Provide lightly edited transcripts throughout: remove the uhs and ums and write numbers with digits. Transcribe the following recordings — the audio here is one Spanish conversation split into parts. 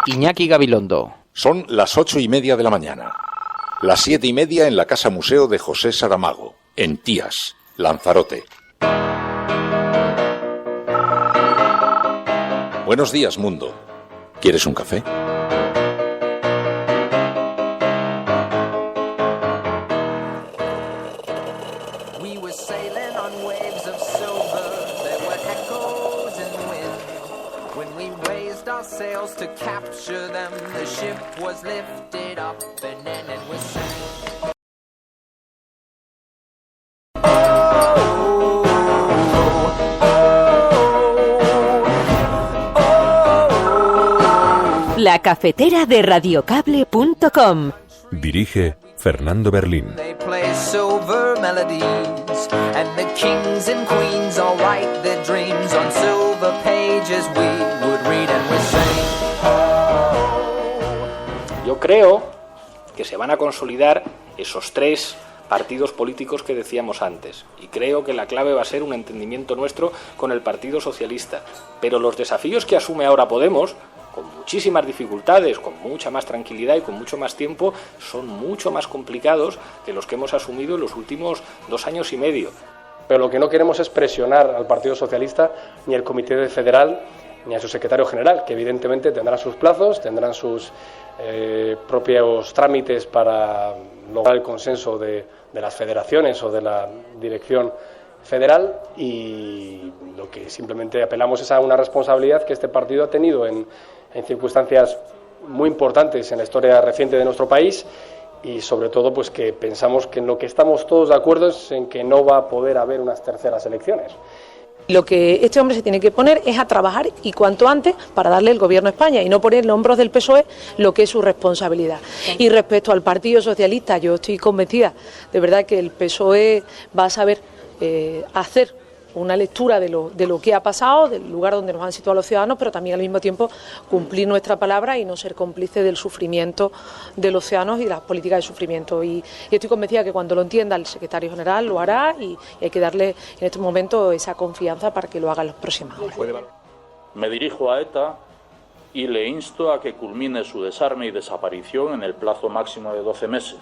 Iñaki Gabilondo. Son las 8:30 de la mañana. Las 7:30 en la Casa Museo de José Saramago, en Tías, Lanzarote. Buenos días, mundo. ¿Quieres un café? To capture them, the ship was lifted up and then it was sank. La cafetera de radiocable.com. Dirige Fernando Berlín. They play silver melodies and the kings and queens all write their dreams on silver pages we would read and we sing. Yo creo que se van a consolidar esos tres partidos políticos que decíamos antes, y creo que la clave va a ser un entendimiento nuestro con el Partido Socialista, pero los desafíos que asume ahora Podemos, con muchísimas dificultades, con mucha más tranquilidad y con mucho más tiempo, son mucho más complicados que los que hemos asumido en los últimos 2 años y medio. Pero lo que no queremos es presionar al Partido Socialista, ni al Comité Federal, ni a su secretario general, que evidentemente tendrán sus plazos, tendrán sus propios trámites para lograr el consenso de las federaciones o de la dirección federal, y lo que simplemente apelamos es a una responsabilidad que este partido ha tenido en circunstancias muy importantes en la historia reciente de nuestro país, y sobre todo pues que pensamos que en lo que estamos todos de acuerdo es en que no va a poder haber unas terceras elecciones. Lo que este hombre se tiene que poner es a trabajar y cuanto antes para darle el gobierno a España y no poner en los hombros del PSOE lo que es su responsabilidad. Y respecto al Partido Socialista, yo estoy convencida de verdad que el PSOE va a saber hacer una lectura de lo que ha pasado, del lugar donde nos han situado los ciudadanos, pero también al mismo tiempo cumplir nuestra palabra y no ser cómplice del sufrimiento de los ciudadanos y de las políticas de sufrimiento. Y estoy convencida que cuando lo entienda el secretario general lo hará, y hay que darle en este momento esa confianza para que lo haga en los próximos años. Me dirijo a ETA y le insto a que culmine su desarme y desaparición en el plazo máximo de 12 meses.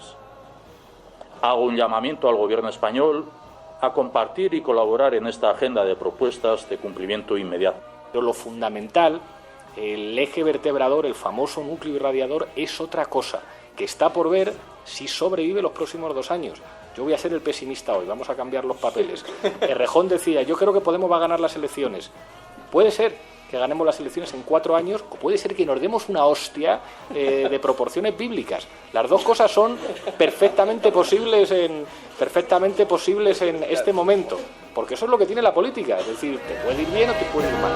Hago un llamamiento al Gobierno español a compartir y colaborar en esta agenda de propuestas de cumplimiento inmediato. Pero lo fundamental, el eje vertebrador, el famoso núcleo irradiador, es otra cosa, que está por ver si sobrevive los próximos 2 años. Yo voy a ser el pesimista hoy, vamos a cambiar los papeles. Errejón decía, yo creo que Podemos va a ganar las elecciones. Puede ser que ganemos las elecciones en 4 años, o puede ser que nos demos una hostia de proporciones bíblicas. Las dos cosas son perfectamente posibles en este momento, porque eso es lo que tiene la política, es decir, te puede ir bien o te puede ir mal.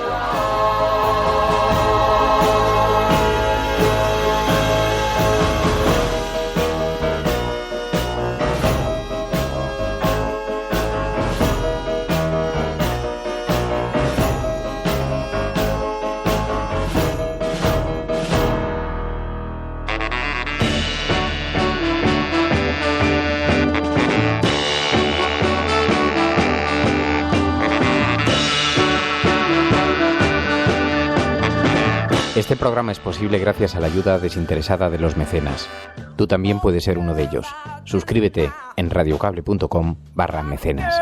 Este programa es posible gracias a la ayuda desinteresada de los mecenas. Tú también puedes ser uno de ellos. Suscríbete en radiocable.com/mecenas.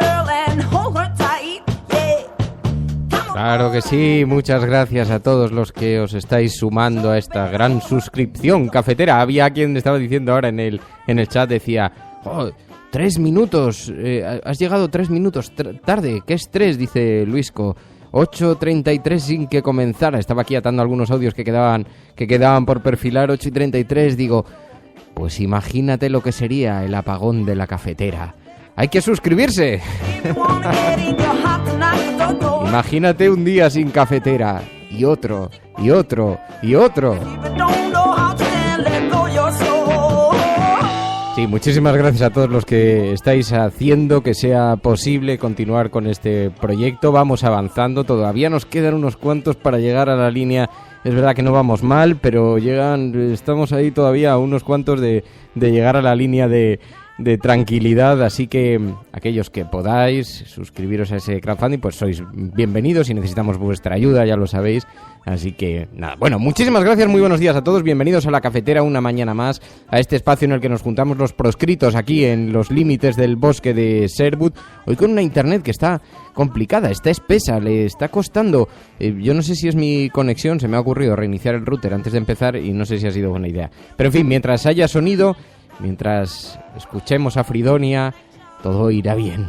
Claro que sí, muchas gracias a todos los que os estáis sumando a esta gran suscripción cafetera. Había quien estaba diciendo ahora en el chat, decía, 3 minutos, has llegado 3 minutos tarde, ¿qué es 3? Dice Luisco. 8:33 sin que comenzara. Estaba aquí atando algunos audios que quedaban por perfilar. 8:33, digo, pues imagínate lo que sería el apagón de la cafetera. ¡Hay que suscribirse! Imagínate un día sin cafetera. Y otro, y otro, y otro. Sí, muchísimas gracias a todos los que estáis haciendo que sea posible continuar con este proyecto. Vamos avanzando, todavía nos quedan unos cuantos para llegar a la línea. Es verdad que no vamos mal, pero estamos ahí todavía a unos cuantos de llegar a la línea de de tranquilidad, así que aquellos que podáis suscribiros a ese crowdfunding, pues sois bienvenidos y necesitamos vuestra ayuda, ya lo sabéis. Así que nada, bueno, muchísimas gracias, muy buenos días a todos, bienvenidos a La Cafetera una mañana más, a este espacio en el que nos juntamos los proscritos aquí en los límites del bosque de Sherwood, hoy con una internet que está complicada, está espesa, le está costando, yo no sé si es mi conexión, se me ha ocurrido reiniciar el router antes de empezar y no sé si ha sido buena idea, pero en fin, mientras haya sonido, mientras escuchemos a Fridonia, todo irá bien.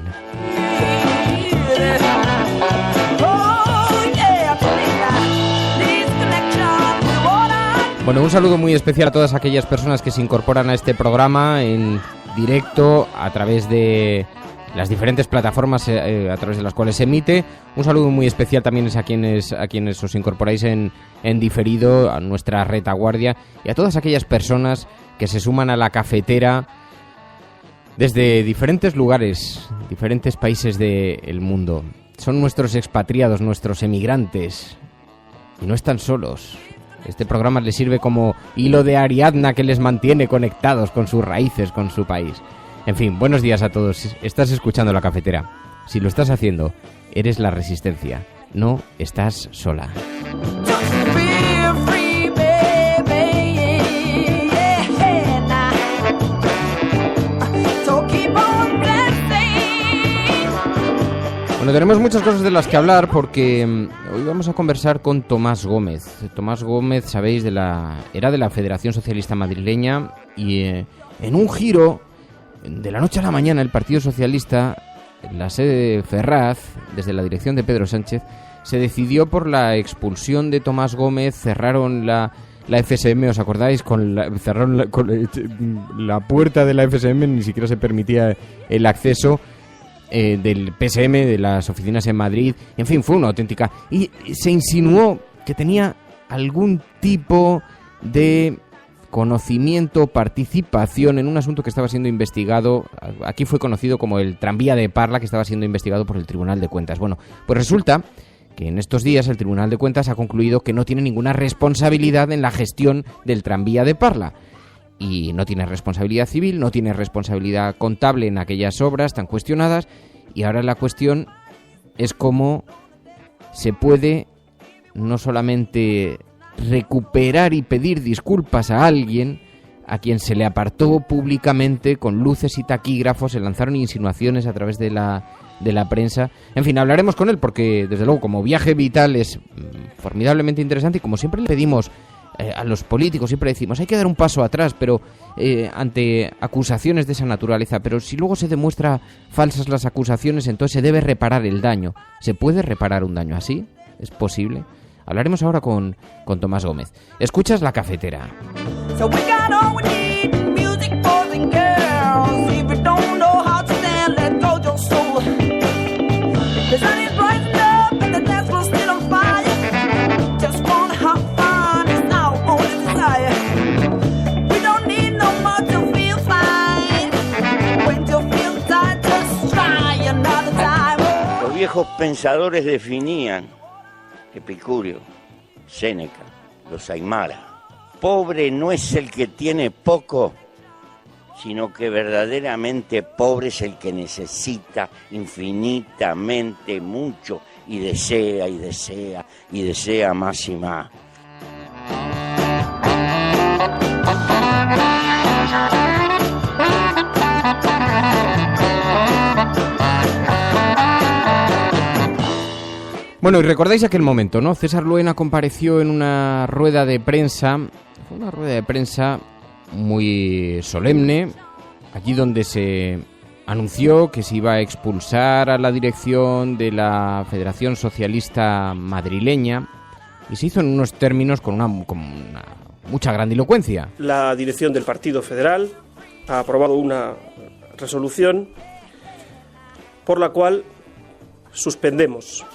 Bueno, un saludo muy especial a todas aquellas personas que se incorporan a este programa en directo a través de las diferentes plataformas a través de las cuales se emite. Un saludo muy especial también es a quienes os incorporáis en diferido, a nuestra retaguardia y a todas aquellas personas que se suman a La Cafetera desde diferentes lugares, diferentes países del mundo. Son nuestros expatriados, nuestros emigrantes y no están solos. Este programa les sirve como hilo de Ariadna que les mantiene conectados con sus raíces, con su país. En fin, buenos días a todos. Estás escuchando La Cafetera. Si lo estás haciendo, eres la resistencia. No estás sola. Bueno, tenemos muchas cosas de las que hablar porque hoy vamos a conversar con Tomás Gómez. Tomás Gómez, sabéis, era de la Federación Socialista Madrileña y en un giro de la noche a la mañana el Partido Socialista, en la sede de Ferraz, desde la dirección de Pedro Sánchez, se decidió por la expulsión de Tomás Gómez, cerraron la FSM, ¿os acordáis? Cerraron la puerta de la FSM, ni siquiera se permitía el acceso del PSM, de las oficinas en Madrid, en fin, fue una auténtica... Y se insinuó que tenía algún tipo de conocimiento, participación en un asunto que estaba siendo investigado, aquí fue conocido como el tranvía de Parla, que estaba siendo investigado por el Tribunal de Cuentas. Bueno, pues resulta que en estos días el Tribunal de Cuentas ha concluido que no tiene ninguna responsabilidad en la gestión del tranvía de Parla. Y no tiene responsabilidad civil, no tiene responsabilidad contable en aquellas obras tan cuestionadas, y ahora la cuestión es cómo se puede no solamente recuperar y pedir disculpas a alguien a quien se le apartó públicamente con luces y taquígrafos, se lanzaron insinuaciones a través de la prensa. En fin, hablaremos con él porque, desde luego, como viaje vital es formidablemente interesante y como siempre le pedimos a los políticos, siempre decimos hay que dar un paso atrás, pero ante acusaciones de esa naturaleza, pero si luego se demuestra falsas las acusaciones, entonces se debe reparar el daño. ¿Se puede reparar un daño así? ¿Es posible? Hablaremos ahora con Tomás Gómez. Escuchas La Cafetera. Viejos pensadores definían, Epicurio, Séneca, los Aymara, pobre no es el que tiene poco, sino que verdaderamente pobre es el que necesita infinitamente mucho y desea y desea y desea más y más. Bueno, y recordáis aquel momento, ¿no? César Luena compareció en una rueda de prensa, fue una rueda de prensa muy solemne, allí donde se anunció que se iba a expulsar a la dirección de la Federación Socialista Madrileña, y se hizo en unos términos con una mucha grandilocuencia. La dirección del Partido Federal ha aprobado una resolución por la cual suspendemos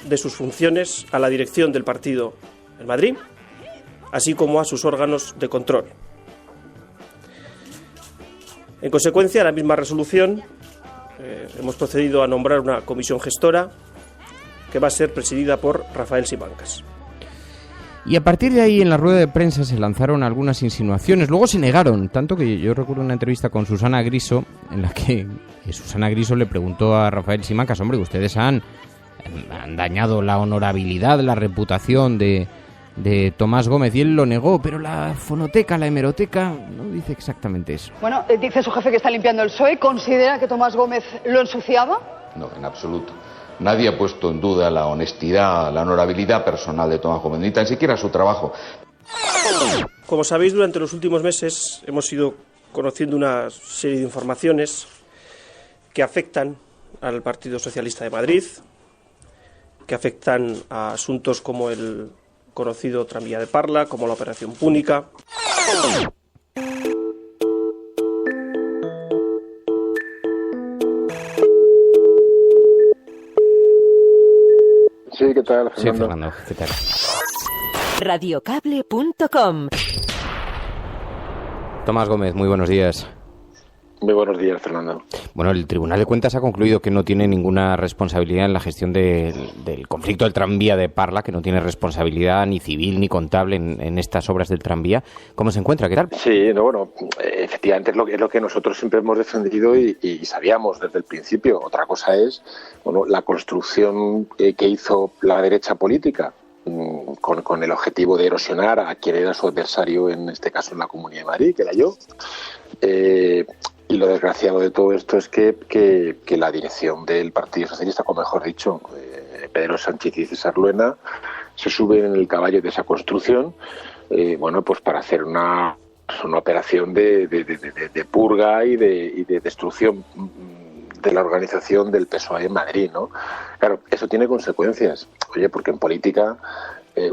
de sus funciones a la dirección del partido en Madrid, así como a sus órganos de control. En consecuencia, a la misma resolución hemos procedido a nombrar una comisión gestora que va a ser presidida por Rafael Simancas. Y a partir de ahí, en la rueda de prensa se lanzaron algunas insinuaciones, luego se negaron, tanto que yo recuerdo una entrevista con Susana Griso, en la que Susana Griso le preguntó a Rafael Simancas: hombre, ustedes han dañado la honorabilidad, la reputación de Tomás Gómez, y él lo negó, pero la fonoteca, la hemeroteca, no dice exactamente eso. Bueno, dice su jefe que está limpiando el PSOE, ¿considera que Tomás Gómez lo ensuciaba? No, en absoluto. Nadie ha puesto en duda la honestidad, la honorabilidad personal de Tomás Gómez, ni tan siquiera su trabajo. Como sabéis, durante los últimos meses hemos ido conociendo una serie de informaciones que afectan al Partido Socialista de Madrid, que afectan a asuntos como el conocido tranvía de Parla, como la Operación Púnica. Sí, ¿qué tal, Fernando? Sí, Fernando, ¿qué tal? Radiocable.com. Tomás Gómez, muy buenos días. Muy buenos días, Fernando. Bueno, el Tribunal de Cuentas ha concluido que no tiene ninguna responsabilidad en la gestión del conflicto del tranvía de Parla, que no tiene responsabilidad ni civil ni contable en estas obras del tranvía. ¿Cómo se encuentra? ¿Qué tal? Sí, bueno, efectivamente es lo que nosotros siempre hemos defendido y sabíamos desde el principio. Otra cosa es, bueno, la construcción que hizo la derecha política con el objetivo de erosionar a quien era su adversario, en este caso en la Comunidad de Madrid, que era yo. Y lo desgraciado de todo esto es que la dirección del Partido Socialista, o mejor dicho, Pedro Sánchez y César Luena, se suben en el caballo de esa construcción, bueno, pues para hacer una operación de purga y de destrucción de la organización del PSOE en Madrid, ¿no? Claro, eso tiene consecuencias. Oye, porque en política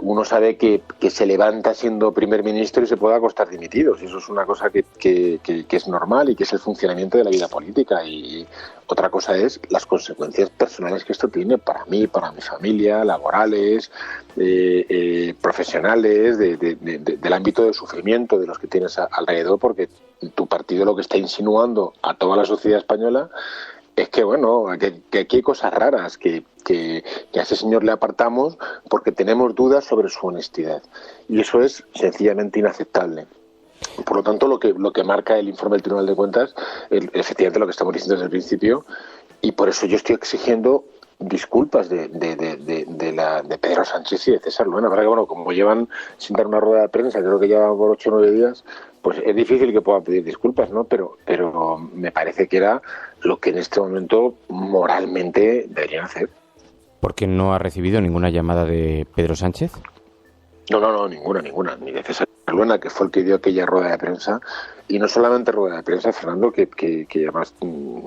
uno sabe que se levanta siendo primer ministro y se puede acostar dimitidos. Eso es una cosa que es normal y que es el funcionamiento de la vida política. Y otra cosa es las consecuencias personales que esto tiene para mí, para mi familia, laborales, profesionales, del ámbito de sufrimiento de los que tienes alrededor, porque tu partido lo que está insinuando a toda la sociedad española es que, bueno, que aquí hay cosas raras, que a ese señor le apartamos porque tenemos dudas sobre su honestidad. Y eso es sencillamente inaceptable. Por lo tanto, lo que marca el informe del Tribunal de Cuentas es efectivamente lo que estamos diciendo desde el principio, y por eso yo estoy exigiendo disculpas de Pedro Sánchez y de César Luena. Para que, bueno, como llevan sin dar una rueda de prensa, creo que llevan por 8 o 9 días, pues es difícil que puedan pedir disculpas, ¿no? Pero me parece que era lo que en este momento moralmente deberían hacer. ¿Por qué no ha recibido ninguna llamada de Pedro Sánchez? No, ninguna, ni de César Luena, que fue el que dio aquella rueda de prensa. Y no solamente rueda de prensa, Fernando, que además tú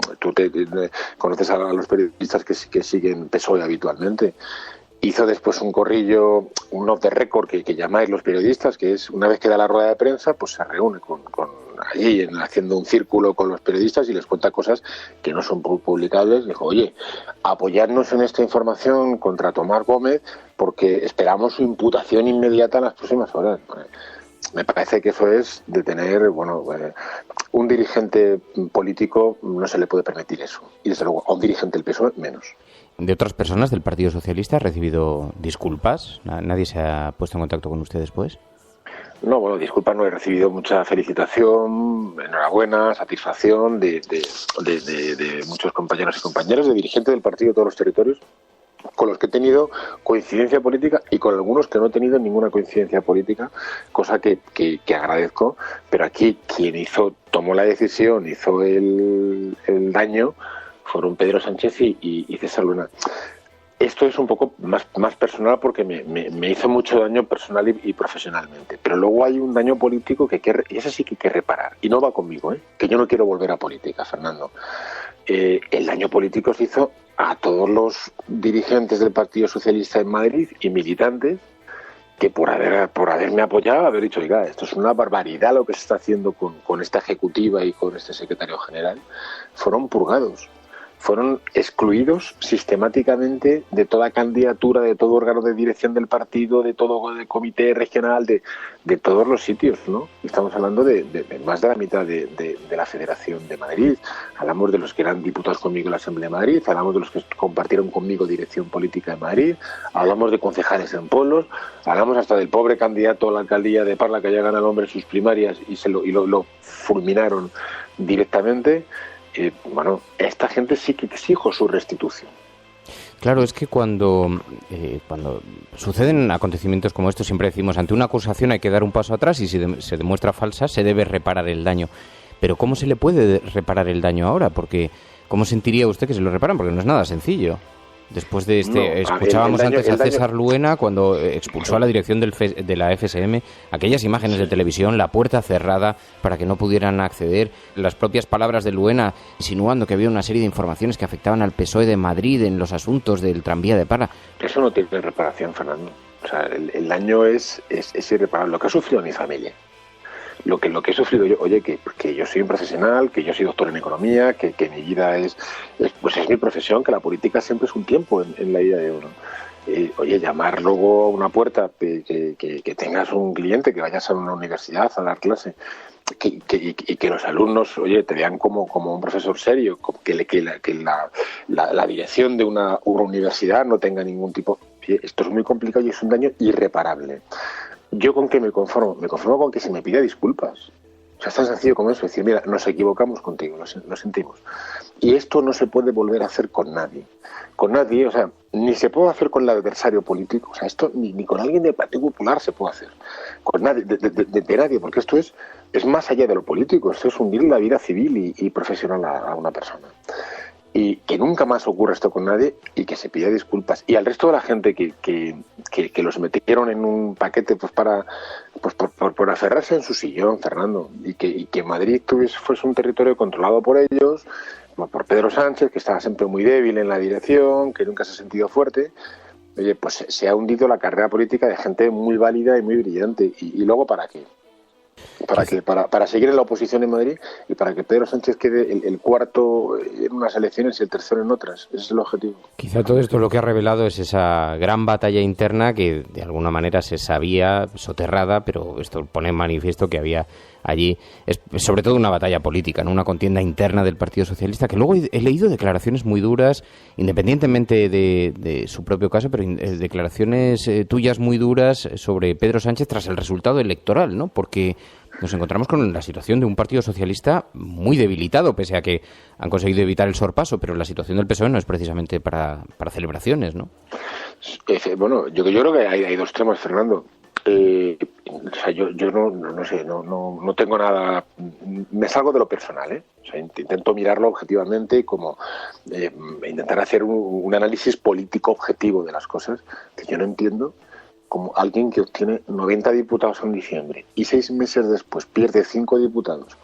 conoces a los periodistas que siguen PSOE habitualmente. Hizo después un corrillo, un off the record que llamáis los periodistas, que es una vez que da la rueda de prensa, pues se reúne con allí haciendo un círculo con los periodistas y les cuenta cosas que no son publicables. Dijo, oye, apoyarnos en esta información contra Tomás Gómez porque esperamos su imputación inmediata en las próximas horas. Me parece que eso es de tener, bueno, un dirigente político no se le puede permitir eso. Y desde luego a un dirigente del PSOE menos. ¿De otras personas del Partido Socialista ha recibido disculpas? ¿Nadie se ha puesto en contacto con usted después? No, bueno, disculpas, no he recibido mucha felicitación, enhorabuena, satisfacción de muchos compañeros y compañeras, de dirigentes del partido de todos los territorios, con los que he tenido coincidencia política y con algunos que no he tenido ninguna coincidencia política, cosa que agradezco, pero aquí quien tomó la decisión, hizo el daño, fueron Pedro Sánchez y César Luena. Esto es un poco más personal porque me hizo mucho daño personal y profesionalmente, pero luego hay un daño político y ese sí que hay que reparar, y no va conmigo, que yo no quiero volver a política, Fernando. El daño político se hizo a todos los dirigentes del Partido Socialista en Madrid y militantes que por haberme apoyado, haber dicho, oiga, esto es una barbaridad lo que se está haciendo con esta ejecutiva y con este secretario general, fueron purgados. fueron excluidos sistemáticamente de toda candidatura, de todo órgano de dirección del partido, de todo el comité regional, de todos los sitios, ¿no? Estamos hablando de más de la mitad de la Federación de Madrid. Hablamos de los que eran diputados conmigo en la Asamblea de Madrid, hablamos de los que compartieron conmigo dirección política en Madrid, hablamos de concejales en pueblos, hablamos hasta del pobre candidato a la alcaldía de Parla que ya gana el hombre en sus primarias y lo fulminaron directamente. Bueno, esta gente sí que exijo su restitución. Claro, es que cuando suceden acontecimientos como estos, siempre decimos, ante una acusación hay que dar un paso atrás y si se demuestra falsa, se debe reparar el daño. Pero ¿cómo se le puede reparar el daño ahora? Porque ¿cómo sentiría usted que se lo reparan? Porque no es nada sencillo. Después de escuchábamos antes a César Luena cuando expulsó a la dirección de la FSM, aquellas imágenes de televisión, la puerta cerrada para que no pudieran acceder, las propias palabras de Luena insinuando que había una serie de informaciones que afectaban al PSOE de Madrid en los asuntos del tranvía de Parla. Eso no tiene reparación, Fernando. O sea, el daño es irreparable. Lo que ha sufrido mi familia, lo que he sufrido yo, oye, que yo soy un profesional, que yo soy doctor en economía, que mi vida es mi profesión, que la política siempre es un tiempo en la vida de uno. Oye, llamar luego a una puerta, que tengas un cliente, que vayas a una universidad a dar clase, y que los alumnos, oye, te vean como un profesor serio, que la dirección de una universidad no tenga ningún tipo. Oye, esto es muy complicado y es un daño irreparable. ¿Yo con qué me conformo? Me conformo con que se me pida disculpas. O sea, es tan sencillo como eso, decir, mira, nos equivocamos contigo, lo sentimos. Y esto no se puede volver a hacer con nadie. Con nadie, o sea, ni se puede hacer con el adversario político. O sea, esto ni con alguien del Partido Popular se puede hacer. Con nadie, de nadie, porque esto es más allá de lo político. Esto es hundir la vida civil y profesional a una persona. Y que nunca más ocurra esto con nadie y que se pida disculpas. Y al resto de la gente que los metieron en un paquete por aferrarse en su sillón, Fernando, y que Madrid fuese un territorio controlado por ellos, por Pedro Sánchez, que estaba siempre muy débil en la dirección, que nunca se ha sentido fuerte. Oye, pues se ha hundido la carrera política de gente muy válida y muy brillante. ¿Y luego para qué? Para seguir en la oposición en Madrid y para que Pedro Sánchez quede el cuarto en unas elecciones y el tercero en otras. Ese es el objetivo. Quizá todo esto lo que ha revelado es esa gran batalla interna que de alguna manera se sabía soterrada, pero esto pone en manifiesto que había allí, es sobre todo una batalla política, ¿no? Una contienda interna del Partido Socialista, que luego he leído declaraciones muy duras, independientemente de su propio caso, pero declaraciones tuyas muy duras sobre Pedro Sánchez tras el resultado electoral, ¿no? Porque nos encontramos con la situación de un Partido Socialista muy debilitado, pese a que han conseguido evitar el sorpaso, pero la situación del PSOE no es precisamente para celebraciones, ¿no? Bueno, yo creo que hay dos temas, Fernando. O sea, yo no sé, no tengo nada, me salgo de lo personal, ¿eh? O sea, intento mirarlo objetivamente, como intentar hacer un análisis político objetivo de las cosas, que yo no entiendo como alguien que obtiene 90 diputados en diciembre y 6 meses después pierde 5 diputados,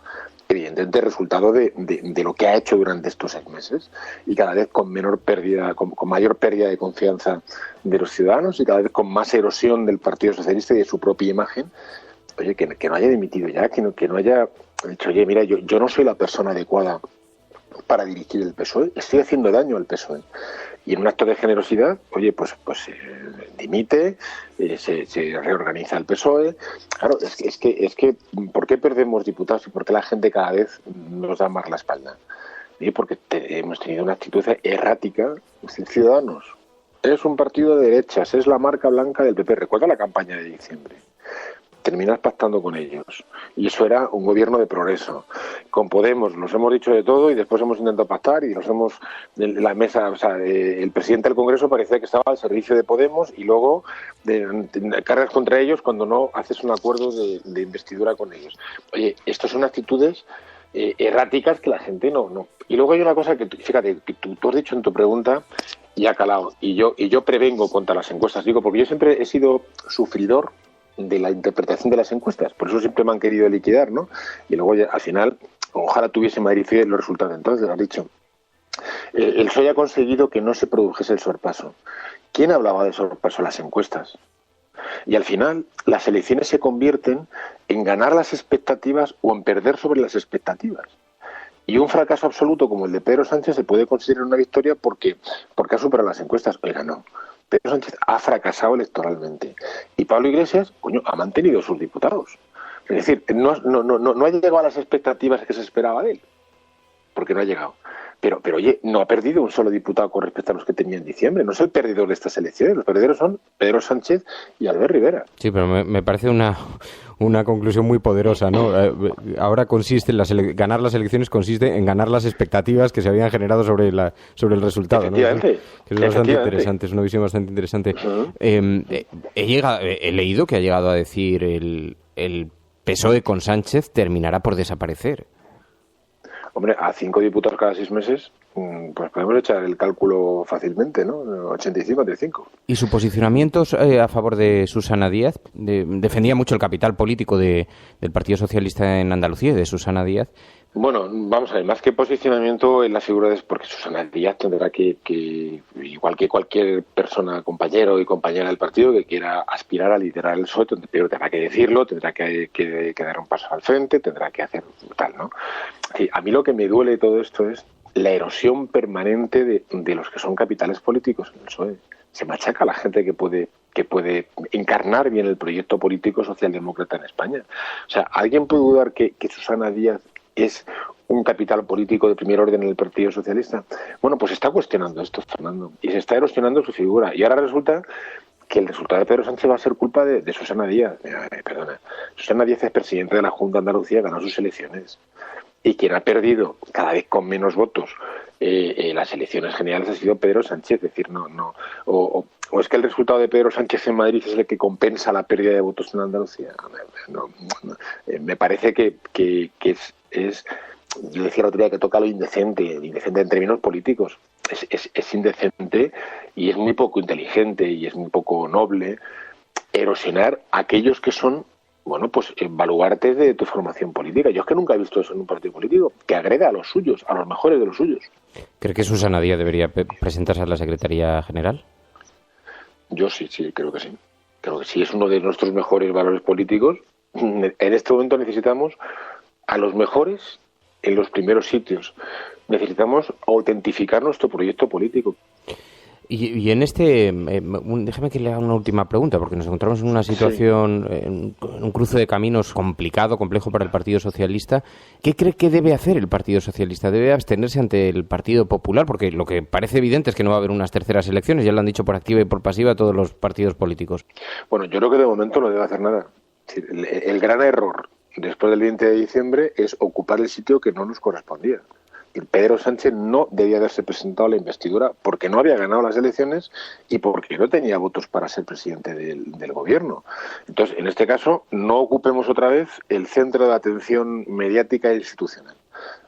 evidentemente resultado de lo que ha hecho durante estos 6 meses y cada vez con menor pérdida, con mayor pérdida de confianza de los ciudadanos y cada vez con más erosión del Partido Socialista y de su propia imagen. Oye, que no haya dimitido ya, que no haya dicho, oye, mira, yo no soy la persona adecuada para dirigir el PSOE, estoy haciendo daño al PSOE. Y en un acto de generosidad, oye, pues dimite, se reorganiza el PSOE. Claro, es que ¿por qué perdemos diputados y por qué la gente cada vez nos da más la espalda? Porque hemos tenido una actitud errática. Ciudadanos, es un partido de derechas, es la marca blanca del PP. Recuerda la campaña de diciembre. Terminas pactando con ellos. Y eso era un gobierno de progreso. Con Podemos nos hemos dicho de todo y después hemos intentado pactar y en la mesa, o sea, el presidente del Congreso parecía que estaba al servicio de Podemos y luego cargas contra ellos cuando no haces un acuerdo de investidura con ellos. Oye, estas son actitudes erráticas que la gente no. Y luego hay una cosa que, fíjate, que tú has dicho en tu pregunta y ha calado. Y yo prevengo contra las encuestas, digo, porque yo siempre he sido sufridor de la interpretación de las encuestas, por eso siempre me han querido liquidar, ¿no? Y luego ya, al final, ojalá tuviese Madrid los resultados. Entonces, lo has dicho, el PSOE ha conseguido que no se produjese el sorpaso. ¿Quién hablaba de sorpaso? Las encuestas. Y al final, las elecciones se convierten en ganar las expectativas o en perder sobre las expectativas. Y un fracaso absoluto como el de Pedro Sánchez se puede considerar una victoria porque ha superado las encuestas. Oiga, no. Pedro Sánchez ha fracasado electoralmente. Y Pablo Iglesias, ha mantenido sus diputados. Es decir, no ha llegado a las expectativas que se esperaba de él. Porque no ha llegado. Pero oye, no ha perdido un solo diputado con respecto a los que tenía en diciembre. No es el perdedor de estas elecciones. Los perdedores son Pedro Sánchez y Albert Rivera. Sí, pero me parece una conclusión muy poderosa, ¿no? Ahora ganar las elecciones consiste en ganar las expectativas que se habían generado sobre el resultado, ¿no? Que es bastante interesante, es una visión bastante interesante. He leído que ha llegado a decir el PSOE con Sánchez terminará por desaparecer. Hombre, a 5 diputados cada 6 meses, pues podemos echar el cálculo fácilmente, ¿no? 85-85. ¿Y su posicionamiento a favor de Susana Díaz? Defendía mucho el capital político del Partido Socialista en Andalucía, de Susana Díaz. Bueno, vamos a ver, más que posicionamiento en la figura de... Porque Susana Díaz tendrá que, igual que cualquier persona, compañero y compañera del partido que quiera aspirar a liderar el PSOE, pero tendrá que decirlo, tendrá que dar un paso al frente, tendrá que hacer tal, ¿no? Sí, a mí lo que me duele de todo esto es la erosión permanente de los que son capitales políticos en el PSOE. Se machaca a la gente que puede encarnar bien el proyecto político socialdemócrata en España. O sea, ¿alguien puede dudar que Susana Díaz es un capital político de primer orden en el Partido Socialista? Bueno, pues está cuestionando esto, Fernando, y se está erosionando su figura. Y ahora resulta que el resultado de Pedro Sánchez va a ser culpa de Susana Díaz. Perdona, Susana Díaz es presidenta de la Junta de Andalucía, ganó sus elecciones. Y quien ha perdido cada vez con menos votos las elecciones generales ha sido Pedro Sánchez. Es decir, o es que el resultado de Pedro Sánchez en Madrid es el que compensa la pérdida de votos en Andalucía. Me parece que es yo decía la otro día que toca lo indecente en términos políticos. Es indecente y es muy poco inteligente y es muy poco noble erosionar a aquellos que son, bueno, pues baluartes de tu formación política. Yo es que nunca he visto eso en un partido político, que agreda a los suyos, a los mejores de los suyos. ¿Cree que Susana Díaz debería presentarse a la Secretaría General? Yo sí, creo que sí. Creo que sí, es uno de nuestros mejores valores políticos. En este momento necesitamos a los mejores en los primeros sitios. Necesitamos autentificar nuestro proyecto político. Y en déjame que le haga una última pregunta, porque nos encontramos en una situación, en un cruce de caminos complejo para el Partido Socialista. ¿Qué cree que debe hacer el Partido Socialista? ¿Debe abstenerse ante el Partido Popular? Porque lo que parece evidente es que no va a haber unas terceras elecciones, ya lo han dicho por activa y por pasiva todos los partidos políticos. Bueno, yo creo que de momento no debe hacer nada. El gran error después del 20 de diciembre es ocupar el sitio que no nos correspondía. Pedro Sánchez no debía haberse presentado a la investidura porque no había ganado las elecciones y porque no tenía votos para ser presidente del gobierno. Entonces, en este caso, no ocupemos otra vez el centro de atención mediática e institucional.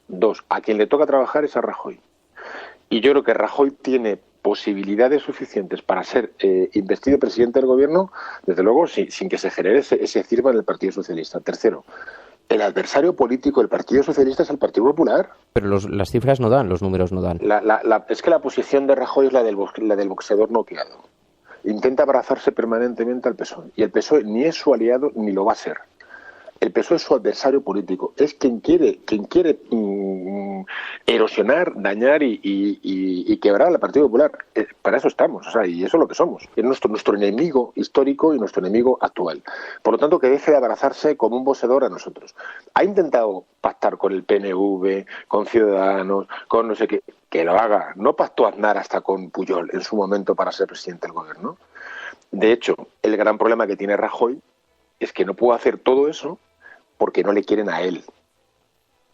2, a quien le toca trabajar es a Rajoy. Y yo creo que Rajoy tiene posibilidades suficientes para ser investido presidente del gobierno, desde luego, sin que se genere ese cisma en el Partido Socialista. 3, el adversario político del Partido Socialista es el Partido Popular. Pero las cifras no dan, los números no dan. Es que la posición de Rajoy es la del boxeador noqueado. Intenta abrazarse permanentemente al PSOE. Y el PSOE ni es su aliado ni lo va a ser. El PSOE es su adversario político. Es quien quiere erosionar, dañar y quebrar al Partido Popular. Para eso estamos, y eso es lo que somos. Es nuestro enemigo histórico y nuestro enemigo actual. Por lo tanto, que deje de abrazarse como un boxeador a nosotros. Ha intentado pactar con el PNV, con Ciudadanos, con no sé qué. Que lo haga. No pactó Aznar hasta con Pujol en su momento para ser presidente del gobierno. De hecho, el gran problema que tiene Rajoy es que no puede hacer todo eso porque no le quieren a él.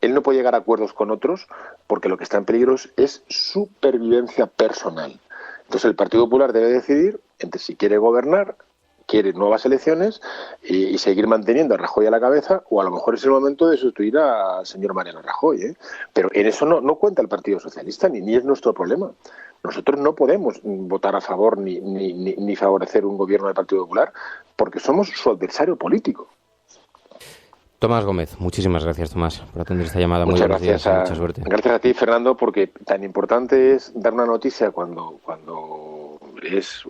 Él no puede llegar a acuerdos con otros porque lo que está en peligro es su supervivencia personal. Entonces el Partido Popular debe decidir entre si quiere gobernar, quiere nuevas elecciones y seguir manteniendo a Rajoy a la cabeza, o a lo mejor es el momento de sustituir al señor Mariano Rajoy. Pero en eso no cuenta el Partido Socialista, ni es nuestro problema. Nosotros no podemos votar a favor ni favorecer un gobierno del Partido Popular porque somos su adversario político. Tomás Gómez, muchísimas gracias, Tomás, por atender esta llamada. Muchas Muy gracias. Mucha suerte. Gracias a ti, Fernando, porque tan importante es dar una noticia cuando es,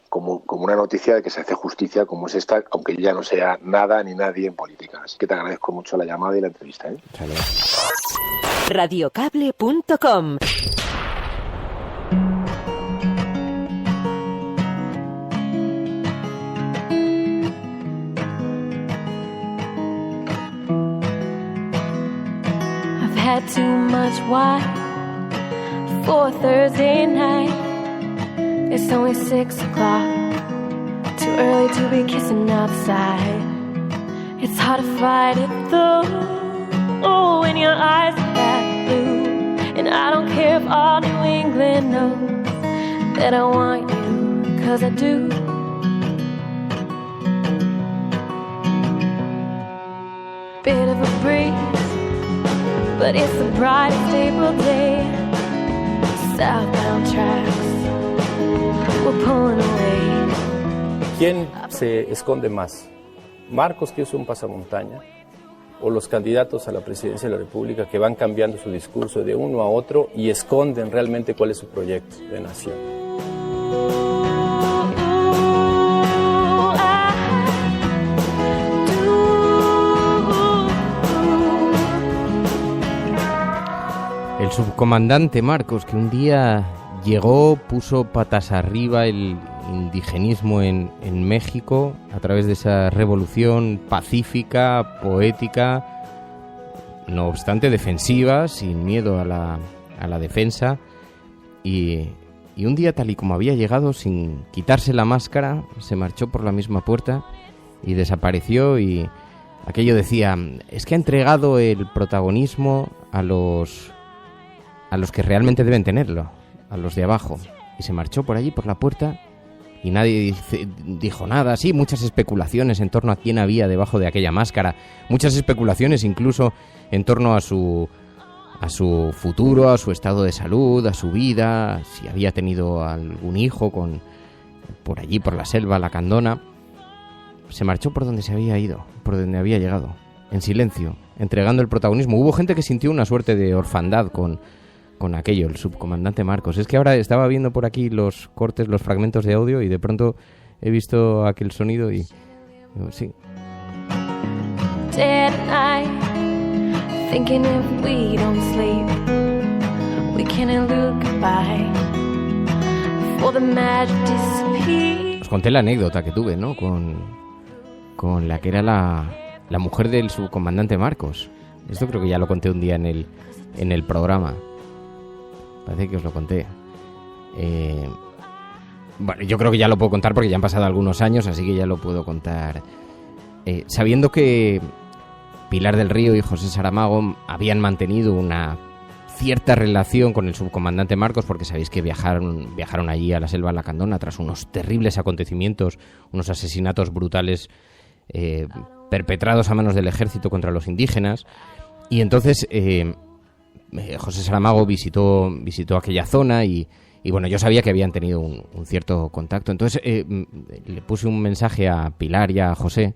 como una noticia de que se hace justicia como es esta, aunque ya no sea nada ni nadie en política. Así que te agradezco mucho la llamada y la entrevista. radiocable.com. I've had too much wine for Thursday night. It's only 6 o'clock. Too early to be kissing outside. It's hard to fight it though. Oh, when your eyes are that blue. And I don't care if all New England knows that I want you, 'cause I do. Bit of a breeze, but it's the brightest April day. Southbound tracks, we're pulling away. ¿Quién se esconde más? ¿Marcos, que es un pasamontaña? ¿O los candidatos a la presidencia de la República que van cambiando su discurso de uno a otro y esconden realmente cuál es su proyecto de nación? El subcomandante Marcos, que un día llegó, puso patas arriba el indigenismo en México a través de esa revolución pacífica, poética, no obstante defensiva, sin miedo a la defensa, y un día, tal y como había llegado, sin quitarse la máscara, se marchó por la misma puerta y desapareció. Y aquello decía, es que ha entregado el protagonismo a los que realmente deben tenerlo, a los de abajo. Y se marchó por allí, por la puerta, y nadie dijo nada. Sí, muchas especulaciones en torno a quién había debajo de aquella máscara, muchas especulaciones incluso en torno a su futuro, a su estado de salud, a su vida, si había tenido algún hijo por allí, por la selva lacandona. Se marchó por donde se había ido, por donde había llegado, en silencio, entregando el protagonismo. Hubo gente que sintió una suerte de orfandad con aquello, el subcomandante Marcos. Es que ahora estaba viendo por aquí los cortes, los fragmentos de audio, y de pronto he visto aquel sonido y digo, sí. Os conté la anécdota que tuve, ¿no? Con la que era la mujer del subcomandante Marcos. Esto creo que ya lo conté un día en el programa. Parece que os lo conté. Bueno, yo creo que ya lo puedo contar porque ya han pasado algunos años, así que ya lo puedo contar. Sabiendo que Pilar del Río y José Saramago habían mantenido una cierta relación con el subcomandante Marcos, porque sabéis que viajaron allí a la selva lacandona tras unos terribles acontecimientos, unos asesinatos brutales perpetrados a manos del ejército contra los indígenas. Y entonces José Saramago visitó aquella zona y bueno, yo sabía que habían tenido un cierto contacto. Entonces le puse un mensaje a Pilar y a José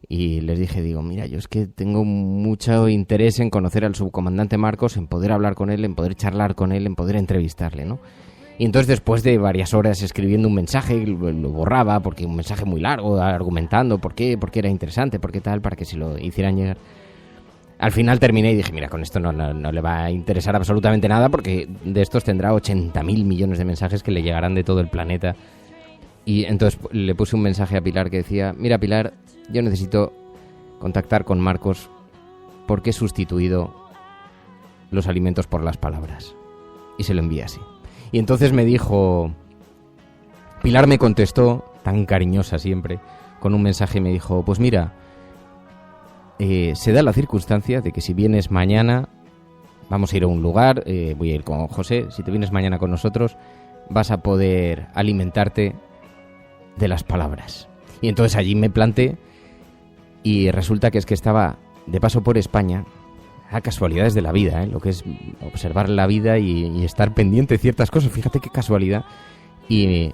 y les dije, mira, yo es que tengo mucho interés en conocer al subcomandante Marcos, en poder hablar con él, en poder charlar con él, en poder entrevistarle, ¿no? Y entonces, después de varias horas escribiendo un mensaje, lo borraba, porque un mensaje muy largo, argumentando por qué era interesante, por qué tal, para que se lo hicieran llegar. Al final terminé y dije, mira, con esto no le va a interesar absolutamente nada, porque de estos tendrá 80.000 millones de mensajes que le llegarán de todo el planeta. Y entonces le puse un mensaje a Pilar que decía, mira, Pilar, yo necesito contactar con Marcos porque he sustituido los alimentos por las palabras. Y se lo envié así. Y entonces me dijo, Pilar me contestó, tan cariñosa siempre, con un mensaje y me dijo, pues mira, se da la circunstancia de que si vienes mañana, vamos a ir a un lugar, voy a ir con José, si te vienes mañana con nosotros, vas a poder alimentarte de las palabras. Y entonces allí me planté y resulta que estaba de paso por España, a casualidades de la vida, lo que es observar la vida y estar pendiente de ciertas cosas, fíjate qué casualidad. Y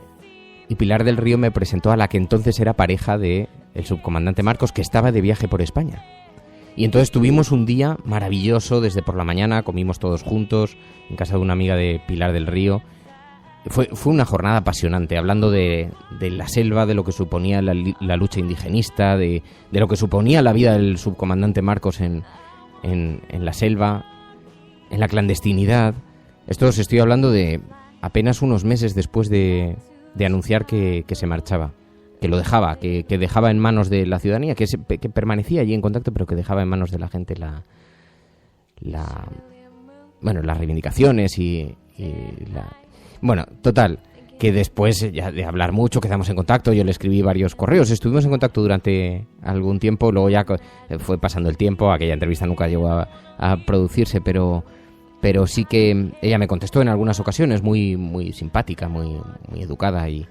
Pilar del Río me presentó a la que entonces era pareja de el subcomandante Marcos, que estaba de viaje por España. Y entonces tuvimos un día maravilloso, desde por la mañana, comimos todos juntos en casa de una amiga de Pilar del Río. Fue una jornada apasionante, hablando de la selva, de lo que suponía la lucha indigenista, de lo que suponía la vida del subcomandante Marcos en la selva. en la clandestinidad. Esto os estoy hablando de apenas unos meses después de anunciar que se marchaba, que lo dejaba, que dejaba en manos de la ciudadanía, que permanecía allí en contacto, pero que dejaba en manos de la gente las reivindicaciones Bueno, total, que después ya de hablar mucho quedamos en contacto, yo le escribí varios correos, estuvimos en contacto durante algún tiempo, luego ya fue pasando el tiempo, aquella entrevista nunca llegó a producirse, pero sí que ella me contestó en algunas ocasiones, muy, muy simpática, muy, muy educada, y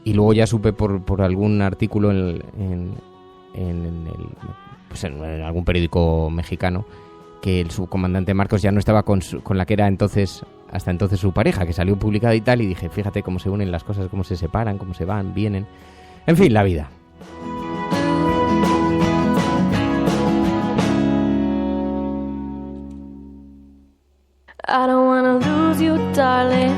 luego ya supe por algún artículo en algún periódico mexicano que el subcomandante Marcos ya no estaba con la que era hasta entonces su pareja, que salió publicada y tal, y dije, fíjate cómo se unen las cosas, cómo se separan, cómo se van, vienen, en fin, la vida. I don't wanna lose you, darling.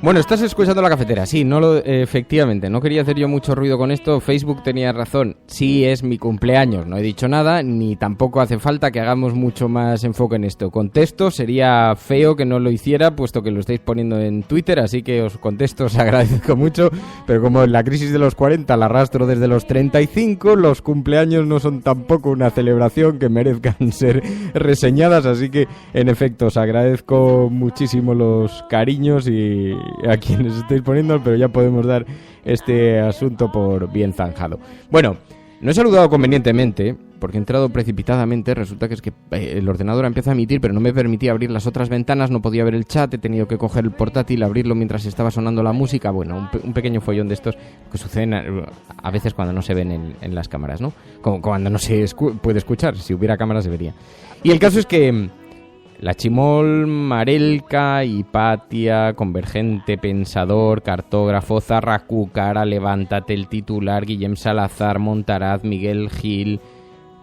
Bueno, estás escuchando La Cafetera, sí, efectivamente, no quería hacer yo mucho ruido con esto, Facebook tenía razón, sí es mi cumpleaños, no he dicho nada, ni tampoco hace falta que hagamos mucho más enfoque en esto. Contesto, sería feo que no lo hiciera, puesto que lo estáis poniendo en Twitter, así que os contesto, os agradezco mucho, pero como en la crisis de los 40 la arrastro desde los 35, los cumpleaños no son tampoco una celebración que merezcan ser reseñadas, así que en efecto os agradezco muchísimo los cariños y a quienes estáis poniendo, pero ya podemos dar este asunto por bien zanjado. Bueno, no he saludado convenientemente porque he entrado precipitadamente. Resulta que es que el ordenador empieza a emitir, pero no me permitía abrir las otras ventanas, no podía ver el chat, he tenido que coger el portátil, abrirlo mientras estaba sonando la música. Bueno, un pequeño follón de estos que suceden a veces cuando no se ven en las cámaras, ¿no? Como cuando no se puede escuchar, si hubiera cámaras se vería. Y el caso es que La Chimol, Marelka, Hipatia, Convergente, Pensador, Cartógrafo, Zarracucara, Levántate, El Titular, Guillem Salazar, Montaraz, Miguel Gil,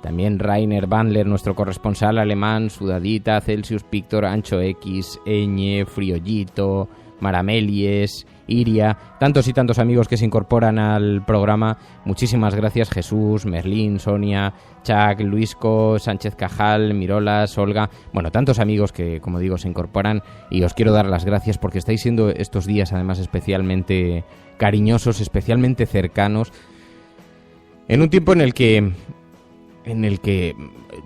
también Rainer Bandler, nuestro corresponsal alemán, Sudadita, Celsius Pictor, Ancho X, Eñe, Friollito, Maramelies, Iria, tantos y tantos amigos que se incorporan al programa. Muchísimas gracias, Jesús, Merlín, Sonia, Chuck, Luisco, Sánchez Cajal, Mirolas, Olga, bueno, tantos amigos que, como digo, se incorporan, y os quiero dar las gracias porque estáis siendo estos días además especialmente cariñosos, especialmente cercanos, en un tiempo en el que